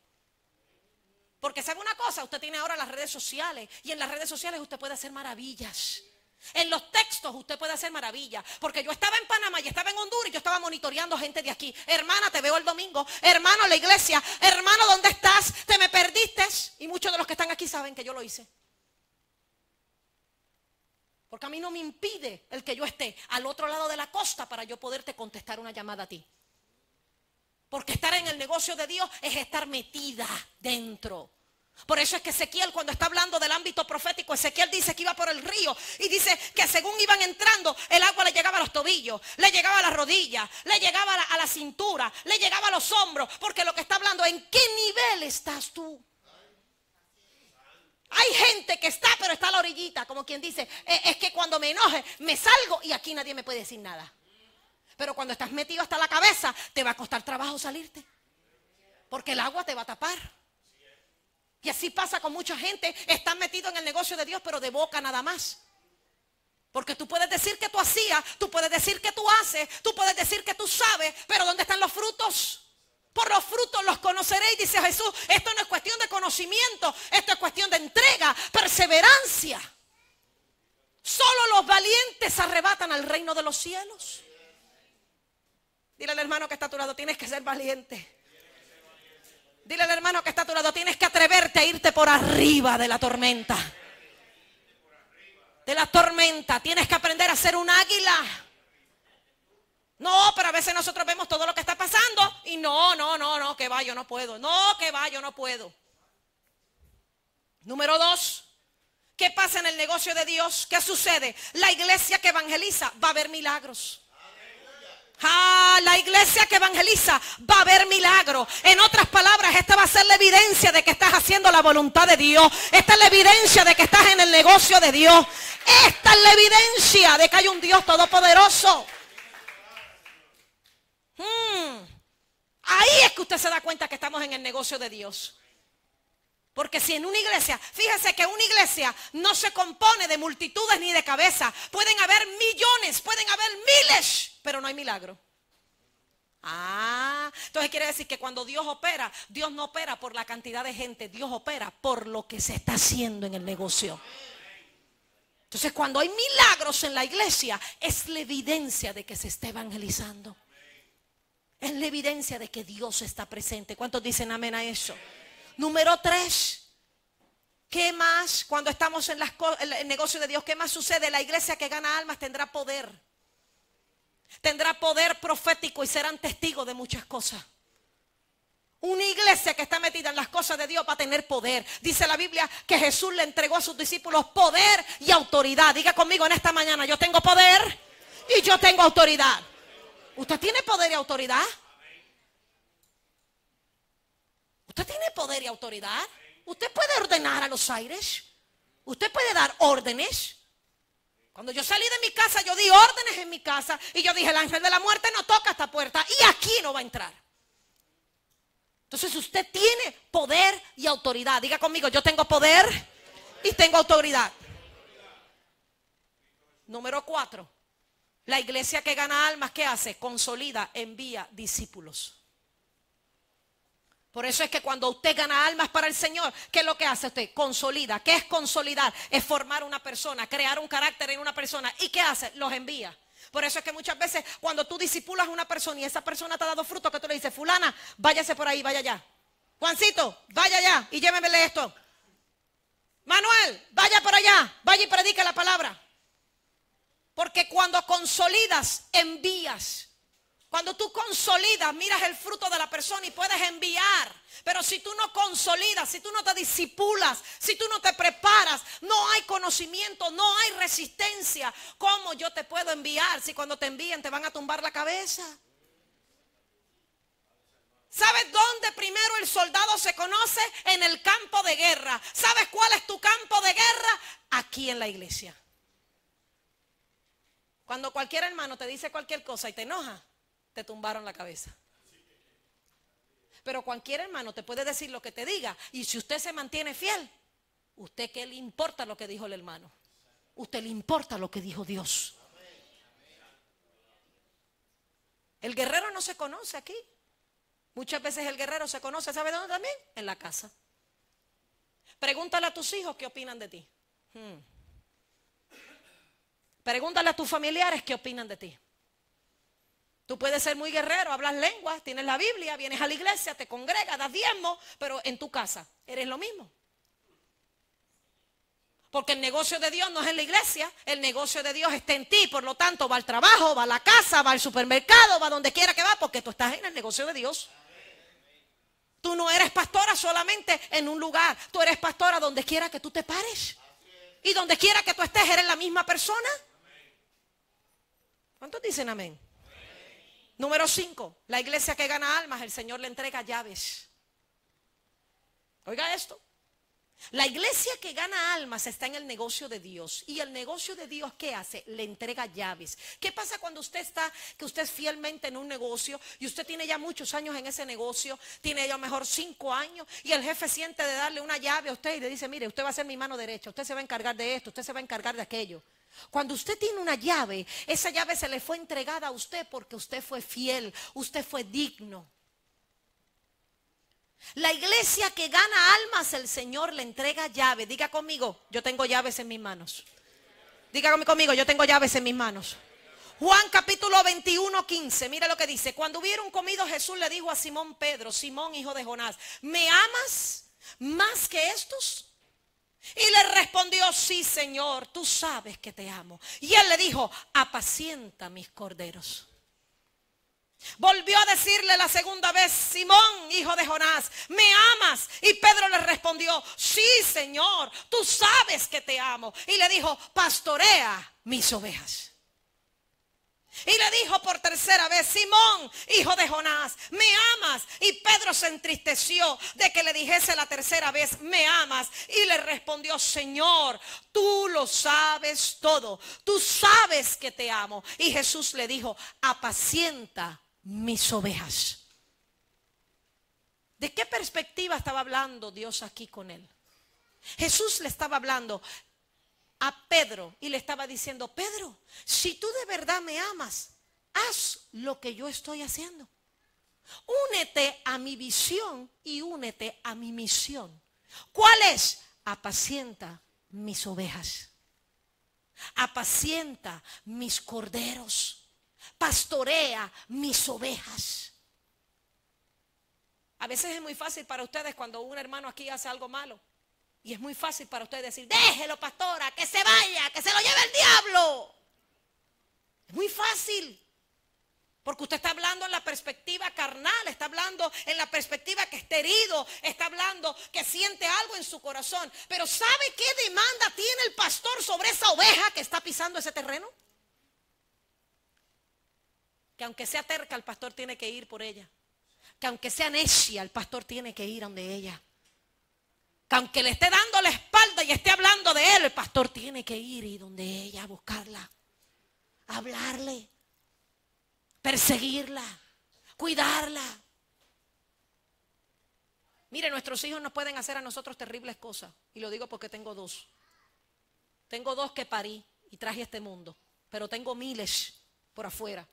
[SPEAKER 1] Porque sabe una cosa, usted tiene ahora las redes sociales y en las redes sociales usted puede hacer maravillas. En los textos usted puede hacer maravillas. Porque yo estaba en Panamá y estaba en Honduras y yo estaba monitoreando gente de aquí. Hermana, te veo el domingo. Hermano, la iglesia. Hermano, ¿dónde estás? Te me perdiste. Y muchos de los que están aquí saben que yo lo hice. Porque a mí no me impide el que yo esté al otro lado de la costa para yo poderte contestar una llamada a ti. Porque estar en el negocio de Dios es estar metida dentro. Por eso es que Ezequiel, cuando está hablando del ámbito profético, Ezequiel dice que iba por el río y dice que según iban entrando, el agua le llegaba a los tobillos, le llegaba a las rodillas, le llegaba a la cintura, le llegaba a los hombros. Porque lo que está hablando, ¿en qué nivel estás tú? Hay gente que está, pero está a la orillita, como quien dice, es que cuando me enoje, me salgo y aquí nadie me puede decir nada. Pero cuando estás metido hasta la cabeza, te va a costar trabajo salirte. Porque el agua te va a tapar. Y así pasa con mucha gente. Están metidos en el negocio de Dios, pero de boca nada más. Porque tú puedes decir que tú hacías, tú puedes decir que tú haces, tú puedes decir que tú sabes, pero ¿dónde están los frutos? Por los frutos los conoceréis, dice Jesús. Esto no es cuestión de conocimiento, esto es cuestión de entrega, perseverancia. Solo los valientes arrebatan al reino de los cielos. Dile al hermano que está a tu lado, tienes que ser valiente. Dile al hermano que está a tu lado, tienes que atreverte a irte por arriba de la tormenta. De la tormenta, tienes que aprender a ser un águila. No, pero a veces nosotros vemos todo lo que está pasando y no, que va, yo no puedo. No, que va, yo no puedo. Número 2, ¿qué pasa en el negocio de Dios? ¿Qué sucede? La iglesia que evangeliza va a ver milagros. La iglesia que evangeliza va a haber milagros. En otras palabras, esta va a ser la evidencia de que estás haciendo la voluntad de Dios. Esta es la evidencia de que estás en el negocio de Dios. Esta es la evidencia de que hay un Dios todopoderoso. Ahí es que usted se da cuenta que estamos en el negocio de Dios. Porque si en una iglesia, fíjese que una iglesia no se compone de multitudes ni de cabezas. Pueden haber millones, pueden haber miles, pero no hay milagro. Entonces quiere decir que cuando Dios opera, Dios no opera por la cantidad de gente, Dios opera por lo que se está haciendo en el negocio. Entonces cuando hay milagros en la iglesia, es la evidencia de que se está evangelizando. Es la evidencia de que Dios está presente. ¿Cuántos dicen amén a eso? Número 3, ¿qué más cuando estamos en el negocio de Dios? ¿Qué más sucede? La iglesia que gana almas tendrá poder. Tendrá poder profético y serán testigos de muchas cosas. Una iglesia que está metida en las cosas de Dios va a tener poder. Dice la Biblia que Jesús le entregó a sus discípulos poder y autoridad. Diga conmigo en esta mañana, yo tengo poder y yo tengo autoridad. ¿Usted tiene poder y autoridad? ¿Usted tiene poder y autoridad? ¿Usted puede ordenar a los aires? ¿Usted puede dar órdenes? Cuando yo salí de mi casa, yo di órdenes en mi casa. Y yo dije, el ángel de la muerte no toca esta puerta. Y aquí no va a entrar. Entonces usted tiene poder y autoridad. Diga conmigo, yo tengo poder y tengo autoridad. Número 4. La iglesia que gana almas, ¿qué hace? Consolida, envía discípulos. Por eso es que cuando usted gana almas para el Señor, ¿qué es lo que hace usted? Consolida. ¿Qué es consolidar? Es formar una persona, crear un carácter en una persona. ¿Y qué hace? Los envía. Por eso es que muchas veces cuando tú discipulas a una persona y esa persona te ha dado fruto, que tú le dices, fulana, váyase por ahí, vaya allá. Juancito, vaya allá y llévemele esto. Manuel, vaya por allá, vaya y predique la palabra. Porque cuando consolidas, envías. Cuando tú consolidas, miras el fruto de la persona y puedes enviar. Pero si tú no consolidas, si tú no te disipulas, si tú no te preparas, no hay conocimiento, no hay resistencia. ¿Cómo yo te puedo enviar si cuando te envíen te van a tumbar la cabeza? ¿Sabes dónde primero el soldado se conoce? En el campo de guerra. ¿Sabes cuál es tu campo de guerra? Aquí en la iglesia. Cuando cualquier hermano te dice cualquier cosa y te enoja, te tumbaron la cabeza. Pero cualquier hermano te puede decir lo que te diga. Y si usted se mantiene fiel, ¿usted qué le importa lo que dijo el hermano? ¿Usted le importa lo que dijo Dios? El guerrero no se conoce aquí. Muchas veces el guerrero se conoce, ¿sabe dónde también? En la casa. Pregúntale a tus hijos qué opinan de ti. Pregúntale a tus familiares qué opinan de ti. Tú puedes ser muy guerrero, hablas lenguas, tienes la Biblia, vienes a la iglesia, te congregas, das diezmo, pero en tu casa eres lo mismo. Porque el negocio de Dios no es en la iglesia, el negocio de Dios está en ti. Por lo tanto, va al trabajo, va a la casa, va al supermercado, va donde quiera que va, porque tú estás en el negocio de Dios. Tú no eres pastora solamente en un lugar, tú eres pastora donde quiera que tú te pares. Y donde quiera que tú estés, eres la misma persona. ¿Cuántos dicen amén? Número 5, la iglesia que gana almas, el Señor le entrega llaves. Oiga esto. La iglesia que gana almas está en el negocio de Dios. Y el negocio de Dios, ¿qué hace? Le entrega llaves. ¿Qué pasa cuando usted está, que usted es fielmente en un negocio y usted tiene ya muchos años en ese negocio, tiene ya a lo mejor 5 años y el jefe siente de darle una llave a usted y le dice, mire, usted va a ser mi mano derecha, usted se va a encargar de esto, usted se va a encargar de aquello? Cuando usted tiene una llave, esa llave se le fue entregada a usted porque usted fue fiel, usted fue digno. La iglesia que gana almas, el Señor le entrega llaves. Diga conmigo, yo tengo llaves en mis manos. Diga conmigo, yo tengo llaves en mis manos. Juan capítulo 21, 15. Mira lo que dice. Cuando hubieron comido, Jesús le dijo a Simón Pedro, Simón hijo de Jonás, ¿me amas más que estos? Y le respondió, sí, Señor, tú sabes que te amo. Y él le dijo, apacienta mis corderos. Volvió a decirle la segunda vez, Simón, hijo de Jonás, ¿me amas? Y Pedro le respondió, sí, Señor, tú sabes que te amo. Y le dijo, pastorea mis ovejas. Y le dijo por tercera vez, Simón, hijo de Jonás, ¿me amas? Y Pedro se entristeció de que le dijese la tercera vez, ¿me amas? Y le respondió, Señor, tú lo sabes todo, tú sabes que te amo. Y Jesús le dijo, apacienta mis ovejas. ¿De qué perspectiva estaba hablando Dios aquí con él? Jesús le estaba hablando a Pedro y le estaba diciendo, Pedro, si tú de verdad me amas, haz lo que yo estoy haciendo. Únete a mi visión y únete a mi misión. ¿Cuál es? Apacienta mis ovejas. Apacienta mis corderos. Pastorea mis ovejas. A veces es muy fácil para ustedes cuando un hermano aquí hace algo malo. Y es muy fácil para ustedes decir, déjelo, pastora, que se vaya, que se lo lleve el diablo. Es muy fácil. Porque usted está hablando en la perspectiva carnal, está hablando en la perspectiva que está herido, está hablando que siente algo en su corazón. Pero ¿sabe qué demanda tiene el pastor sobre esa oveja que está pisando ese terreno? Que aunque sea terca, el pastor tiene que ir por ella. Que aunque sea necia, el pastor tiene que ir donde ella. Que aunque le esté dando la espalda y esté hablando de él, el pastor tiene que ir y donde ella a buscarla, hablarle, perseguirla, cuidarla. Mire, nuestros hijos nos pueden hacer a nosotros terribles cosas. Y lo digo porque tengo 2. Tengo 2 que parí. y traje a este mundo, pero tengo miles por afuera.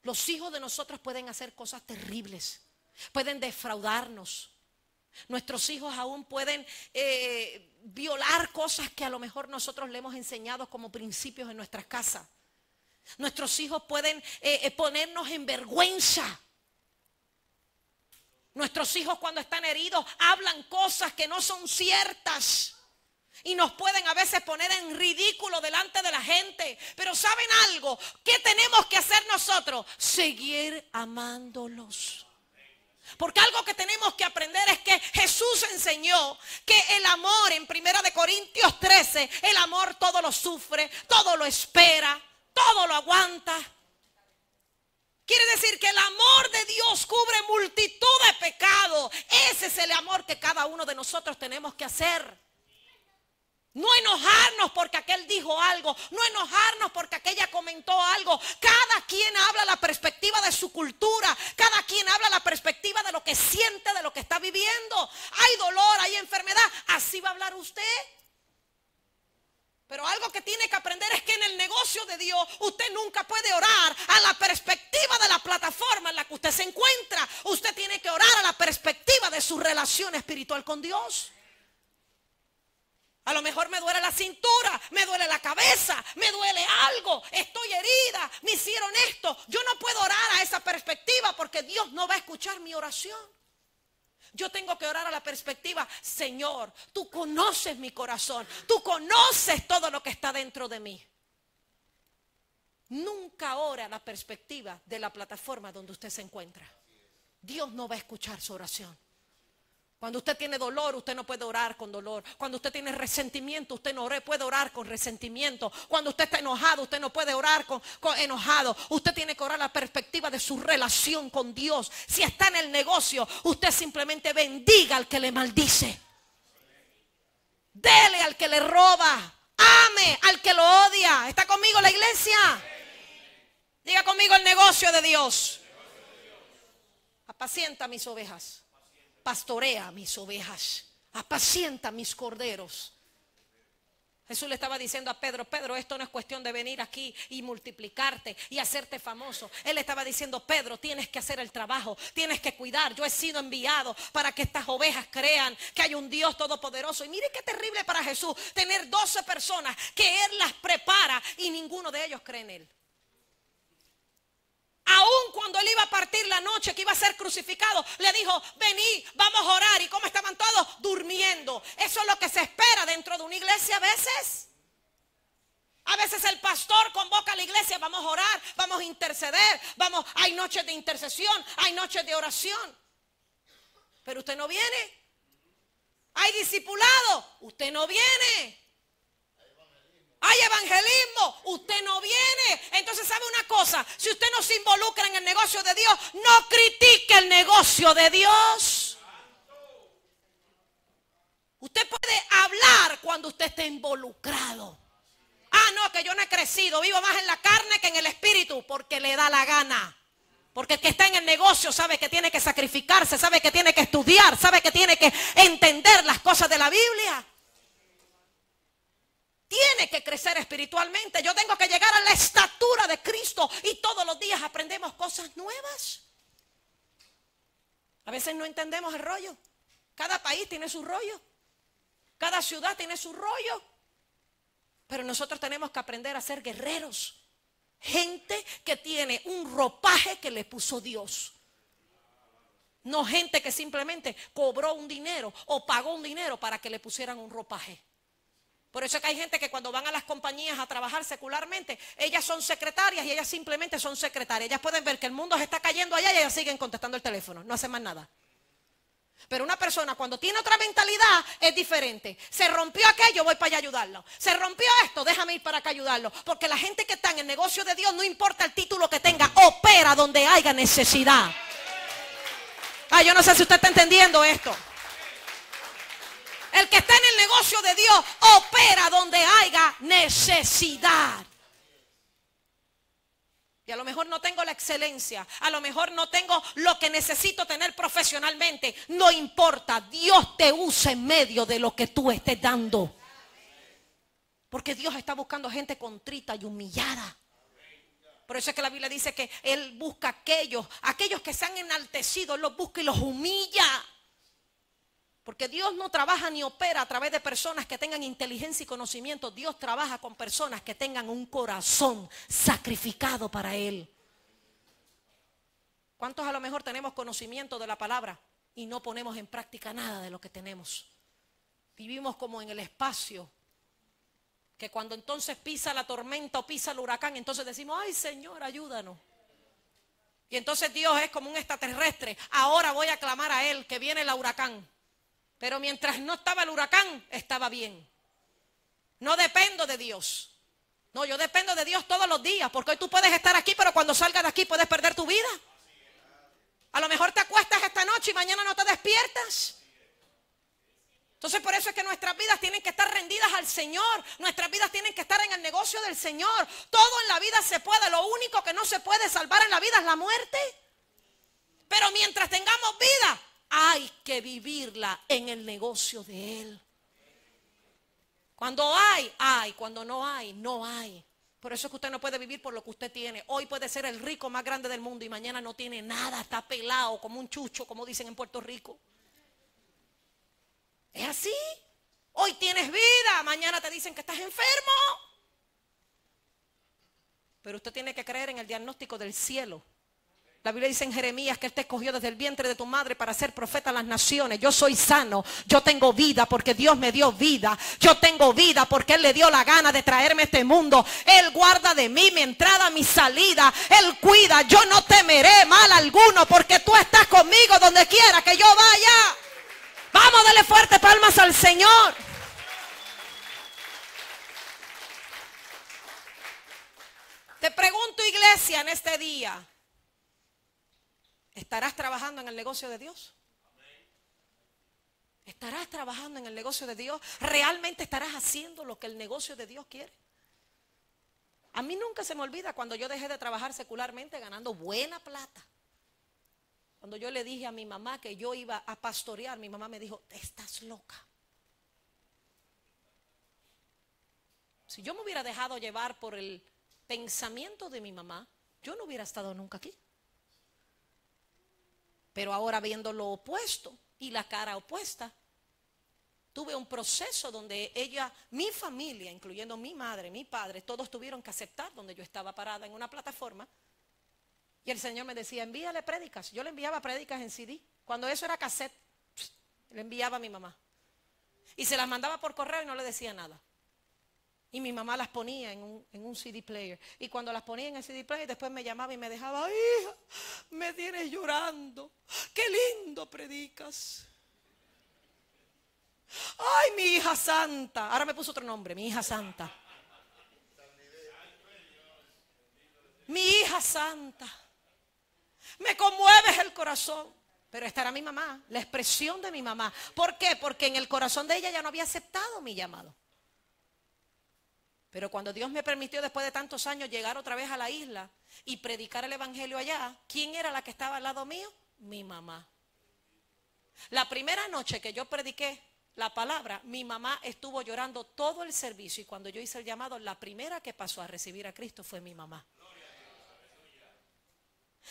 [SPEAKER 1] Los hijos de nosotros pueden hacer cosas terribles, pueden defraudarnos. Nuestros hijos aún pueden violar cosas que a lo mejor nosotros le hemos enseñado como principios en nuestras casas. Nuestros hijos pueden ponernos en vergüenza. Nuestros hijos cuando están heridos hablan cosas que no son ciertas. Y nos pueden a veces poner en ridículo delante de la gente. Pero ¿saben algo? ¿Qué tenemos que hacer nosotros? Seguir amándolos. Porque algo que tenemos que aprender es que Jesús enseñó que el amor en 1 Corintios 13, el amor todo lo sufre, todo lo espera, todo lo aguanta. Quiere decir que el amor de Dios cubre multitud de pecados. Ese es el amor que cada uno de nosotros tenemos que hacer. No enojarnos porque aquel dijo algo, no enojarnos porque aquella comentó algo. Cada quien habla la perspectiva de su cultura, cada quien habla la perspectiva de lo que siente, de lo que está viviendo. Hay dolor, hay enfermedad, así va a hablar usted. Pero algo que tiene que aprender es que en el negocio de Dios usted nunca puede orar a la perspectiva de la plataforma en la que usted se encuentra. Usted tiene que orar a la perspectiva de su relación espiritual con Dios. A lo mejor me duele la cintura, me duele la cabeza, me duele algo, estoy herida, me hicieron esto. Yo no puedo orar a esa perspectiva porque Dios no va a escuchar mi oración. Yo tengo que orar a la perspectiva, Señor, tú conoces mi corazón, tú conoces todo lo que está dentro de mí. Nunca ore a la perspectiva de la plataforma donde usted se encuentra. Dios no va a escuchar su oración. Cuando usted tiene dolor, usted no puede orar con dolor. Cuando usted tiene resentimiento, usted no puede orar con resentimiento. Cuando usted está enojado, usted no puede orar con enojado. Usted tiene que orar la perspectiva de su relación con Dios. Si está en el negocio, usted simplemente bendiga al que le maldice. Dele al que le roba. Ame al que lo odia. ¿Está conmigo la iglesia? Diga conmigo el negocio de Dios. Apacienta mis ovejas. Pastorea mis ovejas, apacienta mis corderos. Jesús le estaba diciendo a Pedro, Pedro, esto no es cuestión de venir aquí y multiplicarte y hacerte famoso. Él le estaba diciendo, Pedro, tienes que hacer el trabajo, tienes que cuidar. Yo he sido enviado para que estas ovejas crean que hay un Dios todopoderoso. Y mire qué terrible para Jesús tener 12 personas que Él las prepara y ninguno de ellos cree en Él. Aún cuando Él iba a partir la noche que iba a ser crucificado, le dijo, vení, vamos a orar. ¿Y cómo estaban todos? Durmiendo. Eso es lo que se espera dentro de una iglesia a veces. A veces el pastor convoca a la iglesia, vamos a orar, vamos a interceder, hay noches de intercesión, hay noches de oración. Pero usted no viene. Hay discipulado, usted no viene. Hay evangelismo, usted no viene. Entonces, ¿sabe una cosa? Si usted no se involucra en el negocio de Dios, no critique el negocio de Dios. Usted puede hablar cuando usted esté involucrado. Ah, no, que yo no he crecido, vivo más en la carne que en el espíritu, porque le da la gana. Porque el que está en el negocio sabe que tiene que sacrificarse, sabe que tiene que estudiar, sabe que tiene que entender las cosas de la Biblia. Tiene que crecer espiritualmente. Yo tengo que llegar a la estatura de Cristo y todos los días aprendemos cosas nuevas. A veces no entendemos el rollo. Cada país tiene su rollo. Cada ciudad tiene su rollo. Pero nosotros tenemos que aprender a ser guerreros. Gente que tiene un ropaje que le puso Dios. No gente que simplemente cobró un dinero o pagó un dinero para que le pusieran un ropaje. Por eso es que hay gente que cuando van a las compañías a trabajar secularmente, ellas son secretarias y ellas simplemente son secretarias. Ellas pueden ver que el mundo se está cayendo allá y ellas siguen contestando el teléfono, no hacen más nada. Pero una persona cuando tiene otra mentalidad es diferente. Se rompió aquello, voy para allá a ayudarlo. Se rompió esto, déjame ir para acá a ayudarlo. Porque la gente que está en el negocio de Dios, no importa el título que tenga, opera donde haya necesidad. Yo no sé si usted está entendiendo esto. El que está en el negocio de Dios opera donde haya necesidad. Y a lo mejor no tengo la excelencia, a lo mejor no tengo lo que necesito tener profesionalmente. No importa, Dios te usa en medio de lo que tú estés dando. Porque Dios está buscando gente contrita y humillada. Por eso es que la Biblia dice que Él busca aquellos que se han enaltecido, Él los busca y los humilla. Porque Dios no trabaja ni opera a través de personas que tengan inteligencia y conocimiento. Dios trabaja con personas que tengan un corazón sacrificado para Él. ¿Cuántos a lo mejor tenemos conocimiento de la palabra y no ponemos en práctica nada de lo que tenemos? Vivimos como en el espacio, que cuando entonces pisa la tormenta o pisa el huracán, entonces decimos, ay Señor, ayúdanos. Y entonces Dios es como un extraterrestre. Ahora voy a clamar a Él que viene el huracán. Pero mientras no estaba el huracán, estaba bien. No dependo de Dios. No, yo dependo de Dios todos los días. Porque hoy tú puedes estar aquí, pero cuando salgas de aquí puedes perder tu vida. A lo mejor te acuestas esta noche y mañana no te despiertas. Entonces por eso es que nuestras vidas tienen que estar rendidas al Señor. Nuestras vidas tienen que estar en el negocio del Señor. Todo en la vida se puede. Lo único que no se puede salvar en la vida es la muerte. Pero mientras tengamos vida, hay que vivirla en el negocio de Él. Cuando hay. Cuando no hay, no hay. Por eso es que usted no puede vivir por lo que usted tiene. Hoy puede ser el rico más grande del mundo y mañana no tiene nada. Está pelado como un chucho, como dicen en Puerto Rico. Es así. Hoy tienes vida, mañana te dicen que estás enfermo. Pero usted tiene que creer en el diagnóstico del cielo. La Biblia dice en Jeremías que Él te escogió desde el vientre de tu madre para ser profeta a las naciones. Yo soy sano, yo tengo vida porque Dios me dio vida. Yo tengo vida porque Él le dio la gana de traerme a este mundo. Él guarda de mí mi entrada, mi salida. Él cuida, yo no temeré mal alguno porque tú estás conmigo donde quiera que yo vaya. Vamos, dale fuerte palmas al Señor. Te pregunto, iglesia, en este día, ¿estarás trabajando en el negocio de Dios? ¿Estarás trabajando en el negocio de Dios? ¿Realmente estarás haciendo lo que el negocio de Dios quiere? A mí nunca se me olvida cuando yo dejé de trabajar secularmente ganando buena plata. Cuando yo le dije a mi mamá que yo iba a pastorear, mi mamá me dijo, estás loca. Si yo me hubiera dejado llevar por el pensamiento de mi mamá, yo no hubiera estado nunca aquí. Pero ahora viendo lo opuesto y la cara opuesta, tuve un proceso donde mi familia, incluyendo mi madre, mi padre, todos tuvieron que aceptar donde yo estaba parada en una plataforma. Y el Señor me decía, envíale prédicas. Yo le enviaba prédicas en CD. Cuando eso era cassette, le enviaba a mi mamá. Y se las mandaba por correo y no le decía nada. Y mi mamá las ponía en un CD player. Y cuando las ponía en el CD player, después me llamaba y me dejaba, hija, me tienes llorando. Qué lindo predicas. Ay, mi hija santa. Ahora me puso otro nombre, mi hija santa. Mi hija santa. Me conmueves el corazón. Pero esta era mi mamá, la expresión de mi mamá. ¿Por qué? Porque en el corazón de ella ya no había aceptado mi llamado. Pero cuando Dios me permitió después de tantos años llegar otra vez a la isla y predicar el evangelio allá, ¿quién era la que estaba al lado mío? Mi mamá. La primera noche que yo prediqué la palabra, mi mamá estuvo llorando todo el servicio. Y cuando yo hice el llamado, la primera que pasó a recibir a Cristo fue mi mamá.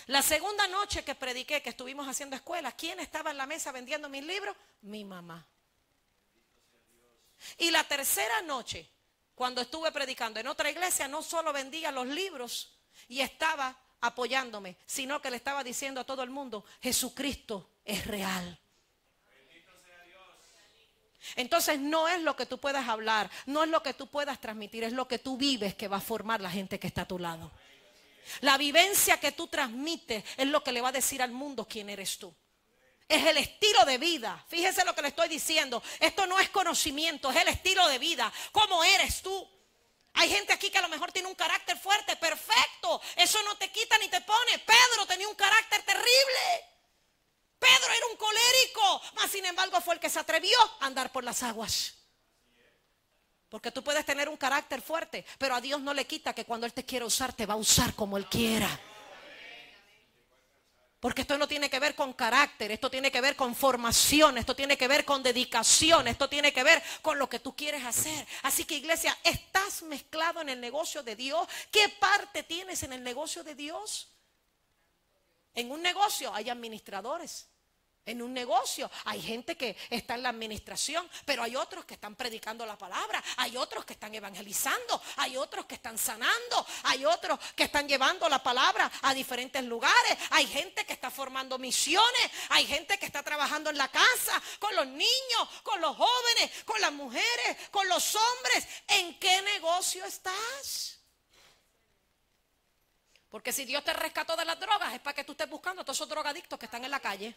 [SPEAKER 1] La segunda noche que prediqué, que estuvimos haciendo escuelas, ¿quién estaba en la mesa vendiendo mis libros? Mi mamá. Y la tercera noche, cuando estuve predicando en otra iglesia, no solo vendía los libros y estaba apoyándome, sino que le estaba diciendo a todo el mundo, Jesucristo es real. Entonces no es lo que tú puedas hablar, no es lo que tú puedas transmitir, es lo que tú vives que va a formar la gente que está a tu lado. La vivencia que tú transmites es lo que le va a decir al mundo quién eres tú. Es el estilo de vida. Fíjese lo que le estoy diciendo. Esto no es conocimiento, es el estilo de vida. ¿Cómo eres tú? Hay gente aquí que a lo mejor tiene un carácter fuerte, perfecto. Eso no te quita ni te pone. Pedro tenía un carácter terrible. Pedro era un colérico, mas sin embargo fue el que se atrevió a andar por las aguas. Porque tú puedes tener un carácter fuerte, pero a Dios no le quita que cuando Él te quiere usar, te va a usar como Él quiera. Porque esto no tiene que ver con carácter, esto tiene que ver con formación, esto tiene que ver con dedicación, esto tiene que ver con lo que tú quieres hacer. Así que, iglesia, ¿estás mezclado en el negocio de Dios? ¿Qué parte tienes en el negocio de Dios? En un negocio hay administradores. En un negocio hay gente que está en la administración, pero hay otros que están predicando la palabra, hay otros que están evangelizando, hay otros que están sanando, hay otros que están llevando la palabra a diferentes lugares, hay gente que está formando misiones, hay gente que está trabajando en la casa, con los niños, con los jóvenes, con las mujeres, con los hombres. ¿En qué negocio estás? Porque si Dios te rescató de las drogas es para que tú estés buscando a todos esos drogadictos que están en la calle.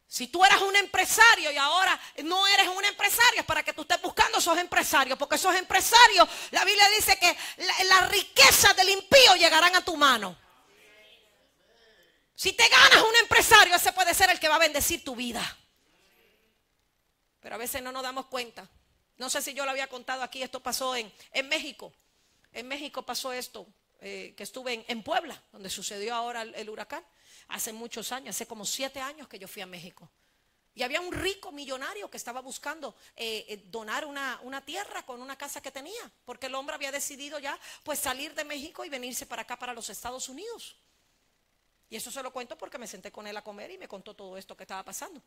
[SPEAKER 1] Si tú eras un empresario y ahora no eres un empresario, es para que tú estés buscando a esos empresarios. Porque esos empresarios, la Biblia dice que las riquezas del impío llegarán a tu mano. Si te ganas un empresario, ese puede ser el que va a bendecir tu vida. Pero a veces no nos damos cuenta. No sé si yo lo había contado aquí, esto pasó en México. En México pasó esto, que estuve en Puebla, donde sucedió ahora el huracán. Hace muchos años, hace como 7 años que yo fui a México. Y había un rico millonario que estaba buscando donar una tierra con una casa que tenía. Porque el hombre había decidido ya pues salir de México y venirse para acá, para los Estados Unidos. Y eso se lo cuento porque me senté con él a comer y me contó todo esto que estaba pasando.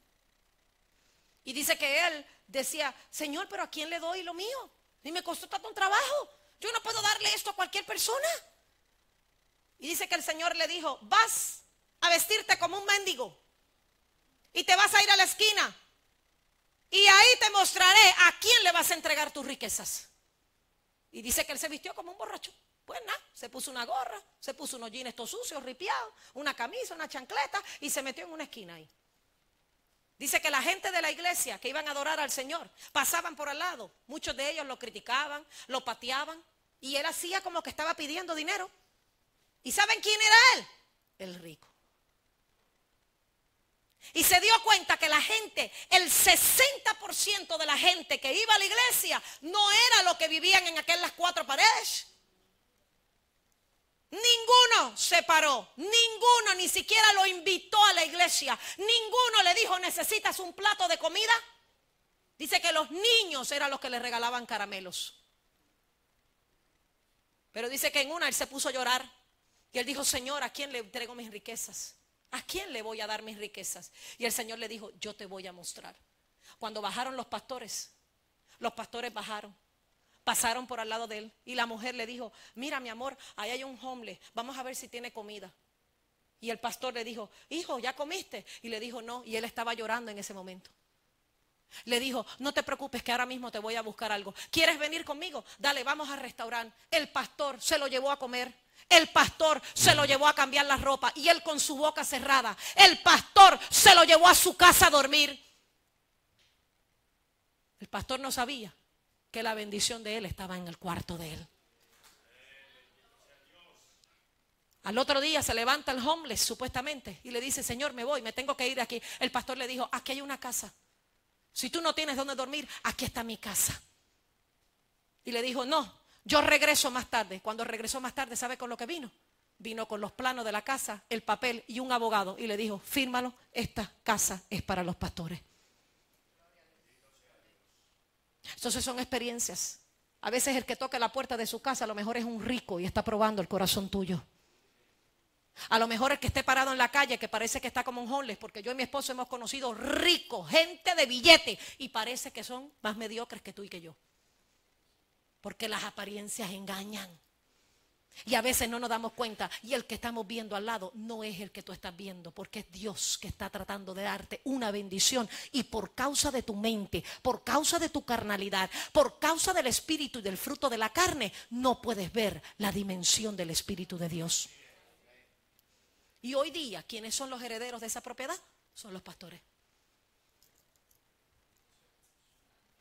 [SPEAKER 1] Y dice que él decía, Señor, pero ¿a quién le doy lo mío? Y me costó tanto un trabajo. Yo no puedo darle esto a cualquier persona. Y dice que el Señor le dijo, vas a vestirte como un mendigo y te vas a ir a la esquina y ahí te mostraré a quién le vas a entregar tus riquezas. Y dice que él se vistió como un borracho. Pues nada, se puso una gorra, se puso unos jeans todos sucios, ripiados, una camisa, una chancleta y se metió en una esquina ahí. Dice que la gente de la iglesia que iban a adorar al Señor pasaban por al lado. Muchos de ellos lo criticaban, lo pateaban y él hacía como que estaba pidiendo dinero. ¿Y saben quién era él? El rico. Y se dio cuenta que la gente, el 60% de la gente que iba a la iglesia no era lo que vivían en aquellas 4 paredes. Ninguno se paró, ninguno ni siquiera lo invitó a la iglesia, ninguno le dijo, ¿necesitas un plato de comida? Dice que los niños eran los que le regalaban caramelos. Pero dice que en una él se puso a llorar y él dijo, Señor, ¿a quién le entrego mis riquezas? ¿A quién le voy a dar mis riquezas? Y el Señor le dijo, yo te voy a mostrar. Cuando bajaron los pastores bajaron, pasaron por al lado de él. Y la mujer le dijo, mira mi amor, ahí hay un homeless, vamos a ver si tiene comida. Y el pastor le dijo, hijo, ¿ya comiste? Y le dijo, no, y él estaba llorando en ese momento. Le dijo, no te preocupes que ahora mismo te voy a buscar algo. ¿Quieres venir conmigo? Dale, vamos al restaurante. El pastor se lo llevó a comer. El pastor se lo llevó a cambiar la ropa y él con su boca cerrada. El pastor se lo llevó a su casa a dormir. El pastor no sabía que la bendición de él estaba en el cuarto de él. Al otro día se levanta el homeless supuestamente y le dice, Señor, me voy, me tengo que ir de aquí. El pastor le dijo, aquí hay una casa. Si tú no tienes dónde dormir, aquí está mi casa. Y le dijo, no. Yo regreso más tarde. Cuando regresó más tarde, ¿sabe con lo que vino? Vino con los planos de la casa, el papel y un abogado. Y le dijo, fírmalo, esta casa es para los pastores. Entonces son experiencias. A veces el que toca la puerta de su casa a lo mejor es un rico y está probando el corazón tuyo. A lo mejor el que esté parado en la calle que parece que está como un homeless, porque yo y mi esposo hemos conocido ricos, gente de billete y parece que son más mediocres que tú y que yo. Porque las apariencias engañan. Y a veces no nos damos cuenta. Y el que estamos viendo al lado no es el que tú estás viendo. Porque es Dios que está tratando de darte una bendición. Y por causa de tu mente, por causa de tu carnalidad, por causa del espíritu y del fruto de la carne, no puedes ver la dimensión del Espíritu de Dios. Y hoy día, ¿quiénes son los herederos de esa propiedad? Son los pastores.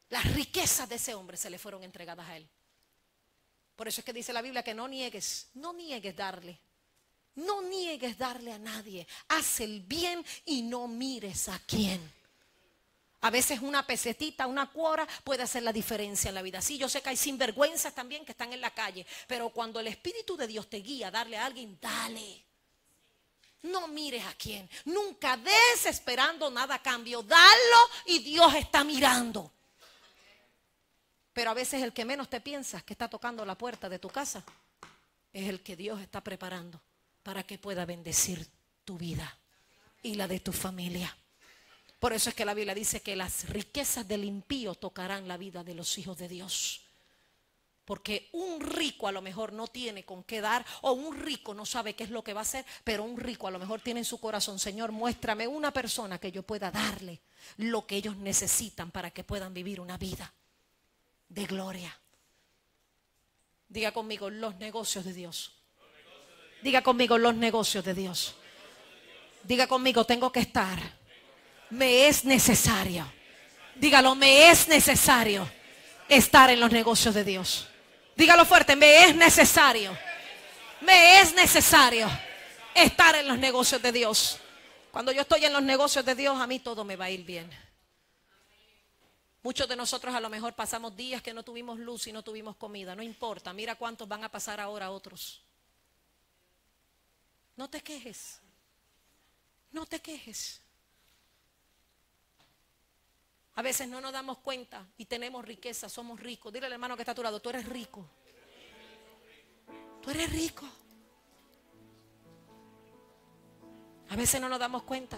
[SPEAKER 1] Las riquezas de ese hombre se le fueron entregadas a él. Por eso es que dice la Biblia que no niegues darle. No niegues darle a nadie. Haz el bien y no mires a quién. A veces una pesetita, una cuora puede hacer la diferencia en la vida. Sí, yo sé que hay sinvergüenzas también que están en la calle. Pero cuando el Espíritu de Dios te guía a darle a alguien, dale. No mires a quién. Nunca des esperando nada a cambio. Dalo y Dios está mirando. Pero a veces el que menos te piensas que está tocando la puerta de tu casa es el que Dios está preparando para que pueda bendecir tu vida y la de tu familia. Por eso es que la Biblia dice que las riquezas del impío tocarán la vida de los hijos de Dios. Porque un rico a lo mejor no tiene con qué dar, o un rico no sabe qué es lo que va a hacer, pero un rico a lo mejor tiene en su corazón: Señor, muéstrame una persona que yo pueda darle lo que ellos necesitan para que puedan vivir una vida de gloria. Diga conmigo: los negocios de Dios. Diga conmigo: los negocios de Dios. Diga conmigo: tengo que estar. Me es necesario. Dígalo: me es necesario estar en los negocios de Dios. Dígalo fuerte: me es necesario. Me es necesario estar en los negocios de Dios. Cuando yo estoy en los negocios de Dios, a mí todo me va a ir bien. Muchos de nosotros a lo mejor pasamos días que no tuvimos luz y no tuvimos comida. No importa, mira cuántos van a pasar ahora otros. No te quejes. No te quejes. A veces no nos damos cuenta y tenemos riqueza, somos ricos. Dile al hermano que está a tu lado: tú eres rico. Tú eres rico. A veces no nos damos cuenta.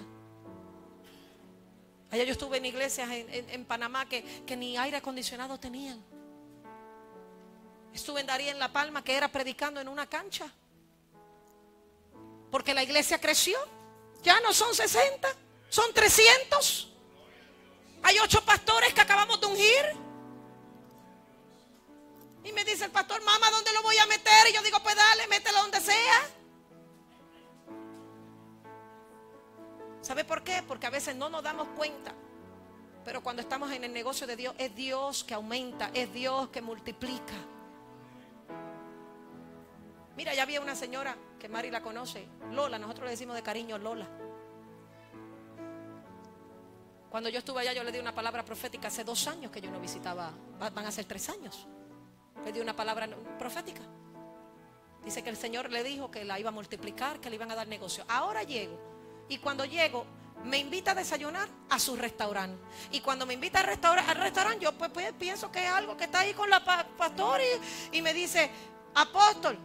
[SPEAKER 1] Allá yo estuve en iglesias en Panamá que ni aire acondicionado tenían. Estuve en Darío, en La Palma, que era predicando en una cancha. Porque la iglesia creció. Ya no son 60, son 300. Hay 8 pastores que acabamos de ungir. Y me dice el pastor: mamá, ¿dónde lo voy a meter? Y yo digo: pues dale, mételo donde sea. ¿Sabe por qué? Porque a veces no nos damos cuenta. Pero cuando estamos en el negocio de Dios, es Dios que aumenta, es Dios que multiplica. Mira, ya había una señora que Mari la conoce, Lola, nosotros le decimos de cariño Lola. Cuando yo estuve allá, yo le di una palabra profética hace 2 años que yo no visitaba. Van a ser 3 años. Le di una palabra profética. Dice que el Señor le dijo que la iba a multiplicar, que le iban a dar negocio. Ahora llego. Y cuando llego, me invita a desayunar a su restaurante. Y cuando me invita al restaurante, yo pues pienso que es algo que está ahí con la pastora. Y me dice: apóstol,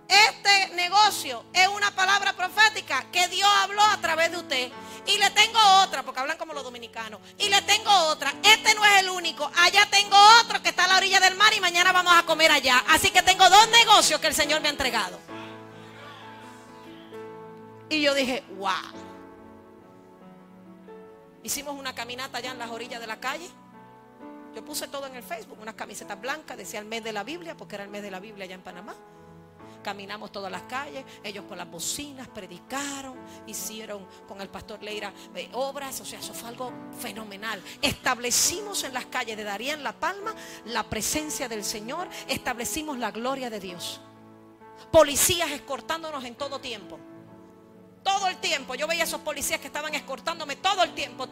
[SPEAKER 1] este negocio es una palabra profética que Dios habló a través de usted. Y le tengo otra, porque hablan como los dominicanos. Y le tengo otra. Este no es el único. Allá tengo otro que está a la orilla del mar y mañana vamos a comer allá. Así que tengo 2 negocios que el Señor me ha entregado. Y yo dije: wow. Hicimos una caminata allá en las orillas de la calle. Yo puse todo en el Facebook, unas camisetas blancas, decía el mes de la Biblia, porque era el mes de la Biblia allá en Panamá. Caminamos todas las calles, ellos con las bocinas predicaron, hicieron con el pastor Leira obras, o sea, eso fue algo fenomenal. Establecimos en las calles de Darío, en La Palma, la presencia del Señor, establecimos la gloria de Dios. Policías escortándonos en todo tiempo. Todo el tiempo, yo veía a esos policías que estaban escortándome todo el tiempo,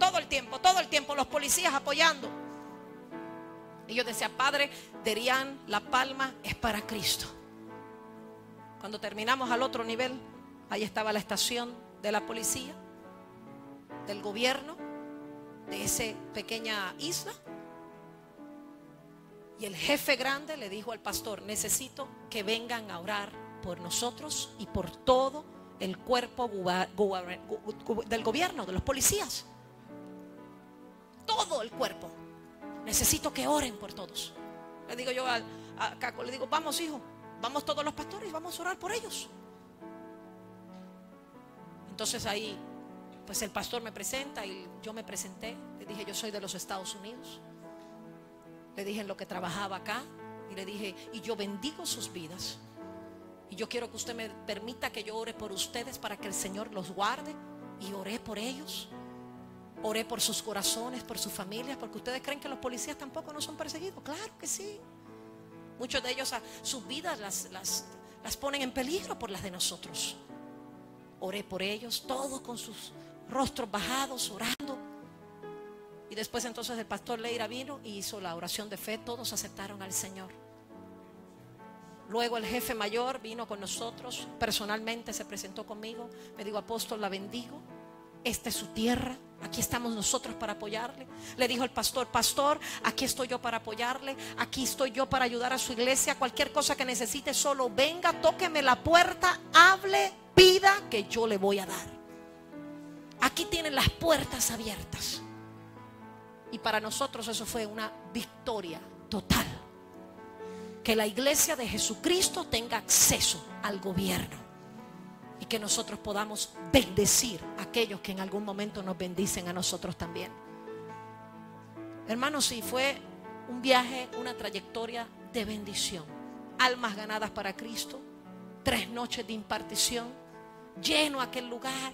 [SPEAKER 1] los policías apoyando. Y yo decía: Padre, Darío, La Palma es para Cristo. Cuando terminamos al otro nivel, ahí estaba la estación de la policía, del gobierno, de esa pequeña isla. Y el jefe grande le dijo al pastor: necesito que vengan a orar por nosotros y por todo el cuerpo del gobierno, de los policías. Todo el cuerpo. Necesito que oren por todos. Le digo yo a Caco, le digo: vamos, hijo. Vamos todos los pastores, vamos a orar por ellos. Entonces ahí, pues el pastor me presenta y yo me presenté. Le dije: yo soy de los Estados Unidos. Le dije en lo que trabajaba acá. Y le dije: y yo bendigo sus vidas. Y yo quiero que usted me permita que yo ore por ustedes para que el Señor los guarde. Y oré por ellos. Oré por sus corazones, por sus familias. Porque ustedes creen que los policías tampoco no son perseguidos. Claro que sí. Muchos de ellos sus vidas las ponen en peligro por las de nosotros. Oré por ellos, todos con sus rostros bajados, orando. Y después entonces el pastor Leira vino y hizo la oración de fe. Todos aceptaron al Señor. Luego el jefe mayor vino con nosotros, personalmente se presentó conmigo, me dijo: apóstol, la bendigo, esta es su tierra, aquí estamos nosotros para apoyarle. Le dijo el pastor: pastor, aquí estoy yo para apoyarle, aquí estoy yo para ayudar a su iglesia, cualquier cosa que necesite, solo venga, tóqueme la puerta, hable, pida, que yo le voy a dar. Aquí tienen las puertas abiertas. Y para nosotros eso fue una victoria total. Que la iglesia de Jesucristo tenga acceso al gobierno y que nosotros podamos bendecir a aquellos que en algún momento nos bendicen a nosotros también. Hermanos, sí, fue un viaje, una trayectoria de bendición. Almas ganadas para Cristo, 3 noches de impartición, lleno aquel lugar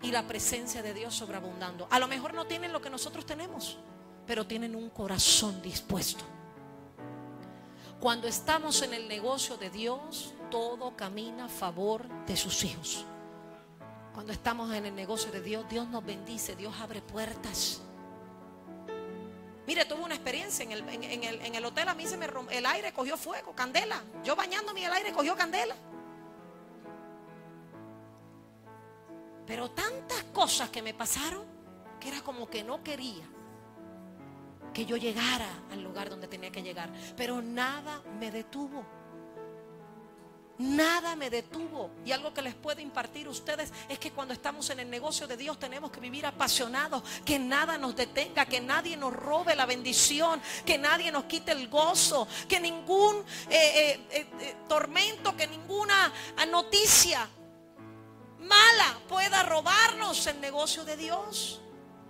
[SPEAKER 1] y la presencia de Dios sobreabundando. A lo mejor no tienen lo que nosotros tenemos, pero tienen un corazón dispuesto. Cuando estamos en el negocio de Dios, todo camina a favor de sus hijos. Cuando estamos en el negocio de Dios, Dios nos bendice, Dios abre puertas. Mire, tuve una experiencia en el hotel. A mí el aire cogió fuego, candela. Yo bañándome y el aire cogió candela. Pero tantas cosas que me pasaron que era como que no quería que yo llegara al lugar donde tenía que llegar. Pero nada me detuvo. Nada me detuvo. Y algo que les puedo impartir a ustedes es que cuando estamos en el negocio de Dios tenemos que vivir apasionados. Que nada nos detenga, que nadie nos robe la bendición, que nadie nos quite el gozo, que ningún tormento, que ninguna noticia mala pueda robarnos el negocio de Dios.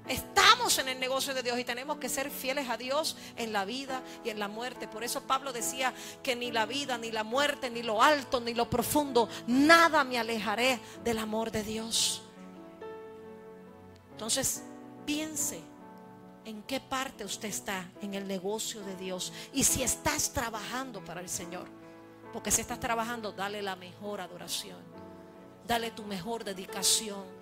[SPEAKER 1] Estamos en el negocio de Dios y tenemos que ser fieles a Dios en la vida y en la muerte. Por eso Pablo decía que ni la vida, ni la muerte, ni lo alto, ni lo profundo, nada me alejaré del amor de Dios. Entonces, piense en qué parte usted está en el negocio de Dios y si estás trabajando para el Señor. Porque si estás trabajando, dale la mejor adoración, dale tu mejor dedicación.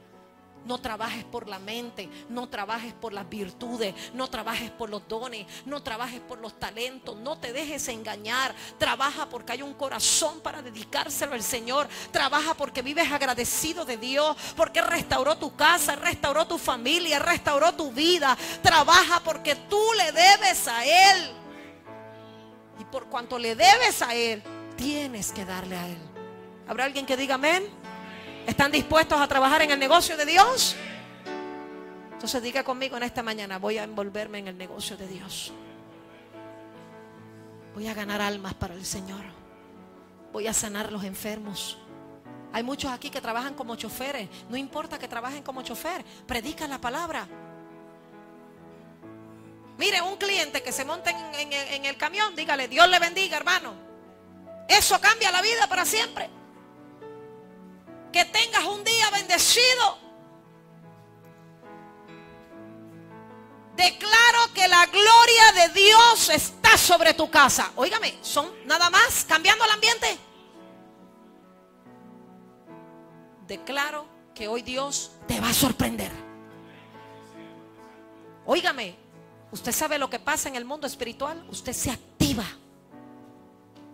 [SPEAKER 1] No trabajes por la mente, no trabajes por las virtudes, no trabajes por los dones, no trabajes por los talentos, no te dejes engañar. Trabaja porque hay un corazón para dedicárselo al Señor. Trabaja porque vives agradecido de Dios, porque restauró tu casa, restauró tu familia, restauró tu vida. Trabaja porque tú le debes a Él. Y por cuanto le debes a Él, tienes que darle a Él. ¿Habrá alguien que diga amén? ¿Están dispuestos a trabajar en el negocio de Dios? Entonces diga conmigo en esta mañana: voy a envolverme en el negocio de Dios. Voy a ganar almas para el Señor. Voy a sanar los enfermos. Hay muchos aquí que trabajan como choferes. No importa que trabajen como chofer, predica la palabra. Mire, un cliente que se monte en el camión, dígale: Dios le bendiga, hermano. Eso cambia la vida para siempre. Que tengas un día bendecido. Declaro que la gloria de Dios está sobre tu casa. Óigame, son nada más cambiando el ambiente. Declaro que hoy Dios te va a sorprender. Óigame, usted sabe lo que pasa en el mundo espiritual. Usted se activa.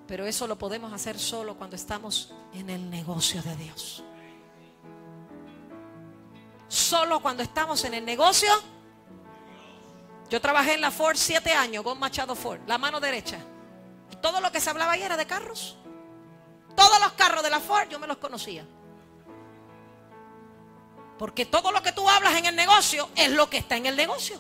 [SPEAKER 1] Pero eso lo podemos hacer solo cuando estamos en el negocio de Dios. Solo cuando estamos en el negocio. Yo trabajé en la Ford 7 años con Machado Ford, la mano derecha. Y todo lo que se hablaba ahí era de carros. Todos los carros de la Ford yo me los conocía. Porque todo lo que tú hablas en el negocio es lo que está en el negocio.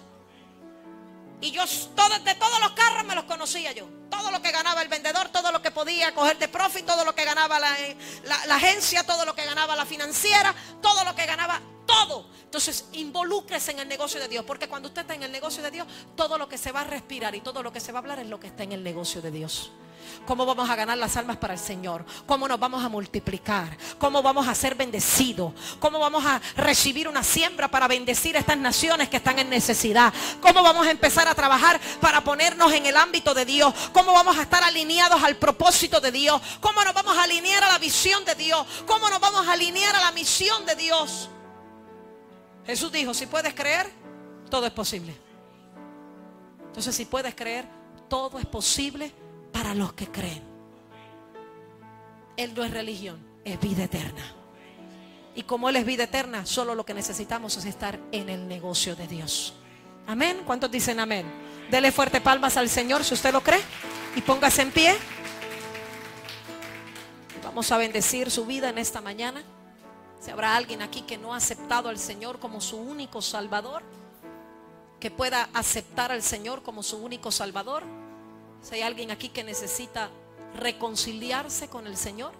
[SPEAKER 1] Y yo de todos los carros me los conocía yo. Todo lo que ganaba el vendedor, todo lo que podía coger de profit, todo lo que ganaba la agencia, todo lo que ganaba la financiera, todo lo que ganaba, todo. Entonces involúcrese en el negocio de Dios, porque cuando usted está en el negocio de Dios, todo lo que se va a respirar y todo lo que se va a hablar es lo que está en el negocio de Dios. Cómo vamos a ganar las almas para el Señor, cómo nos vamos a multiplicar, cómo vamos a ser bendecidos, cómo vamos a recibir una siembra para bendecir a estas naciones que están en necesidad, cómo vamos a empezar a trabajar para ponernos en el ámbito de Dios, cómo vamos a estar alineados al propósito de Dios, cómo nos vamos a alinear a la visión de Dios, cómo nos vamos a alinear a la misión de Dios. Jesús dijo: si puedes creer, todo es posible. Entonces, si puedes creer, todo es posible para los que creen. Él no es religión, es vida eterna. Y como Él es vida eterna, solo lo que necesitamos es estar en el negocio de Dios. Amén. ¿Cuántos dicen amén? Dele fuerte palmas al Señor si usted lo cree. Y póngase en pie. Vamos a bendecir su vida en esta mañana. Si habrá alguien aquí que no ha aceptado al Señor como su único Salvador, que pueda aceptar al Señor como su único Salvador. Si hay alguien aquí que necesita reconciliarse con el Señor.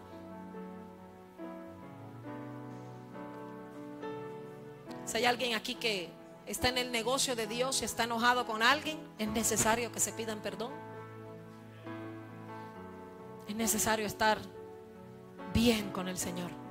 [SPEAKER 1] Si hay alguien aquí que está en el negocio de Dios y está enojado con alguien, es necesario que se pidan perdón. Es necesario estar bien con el Señor.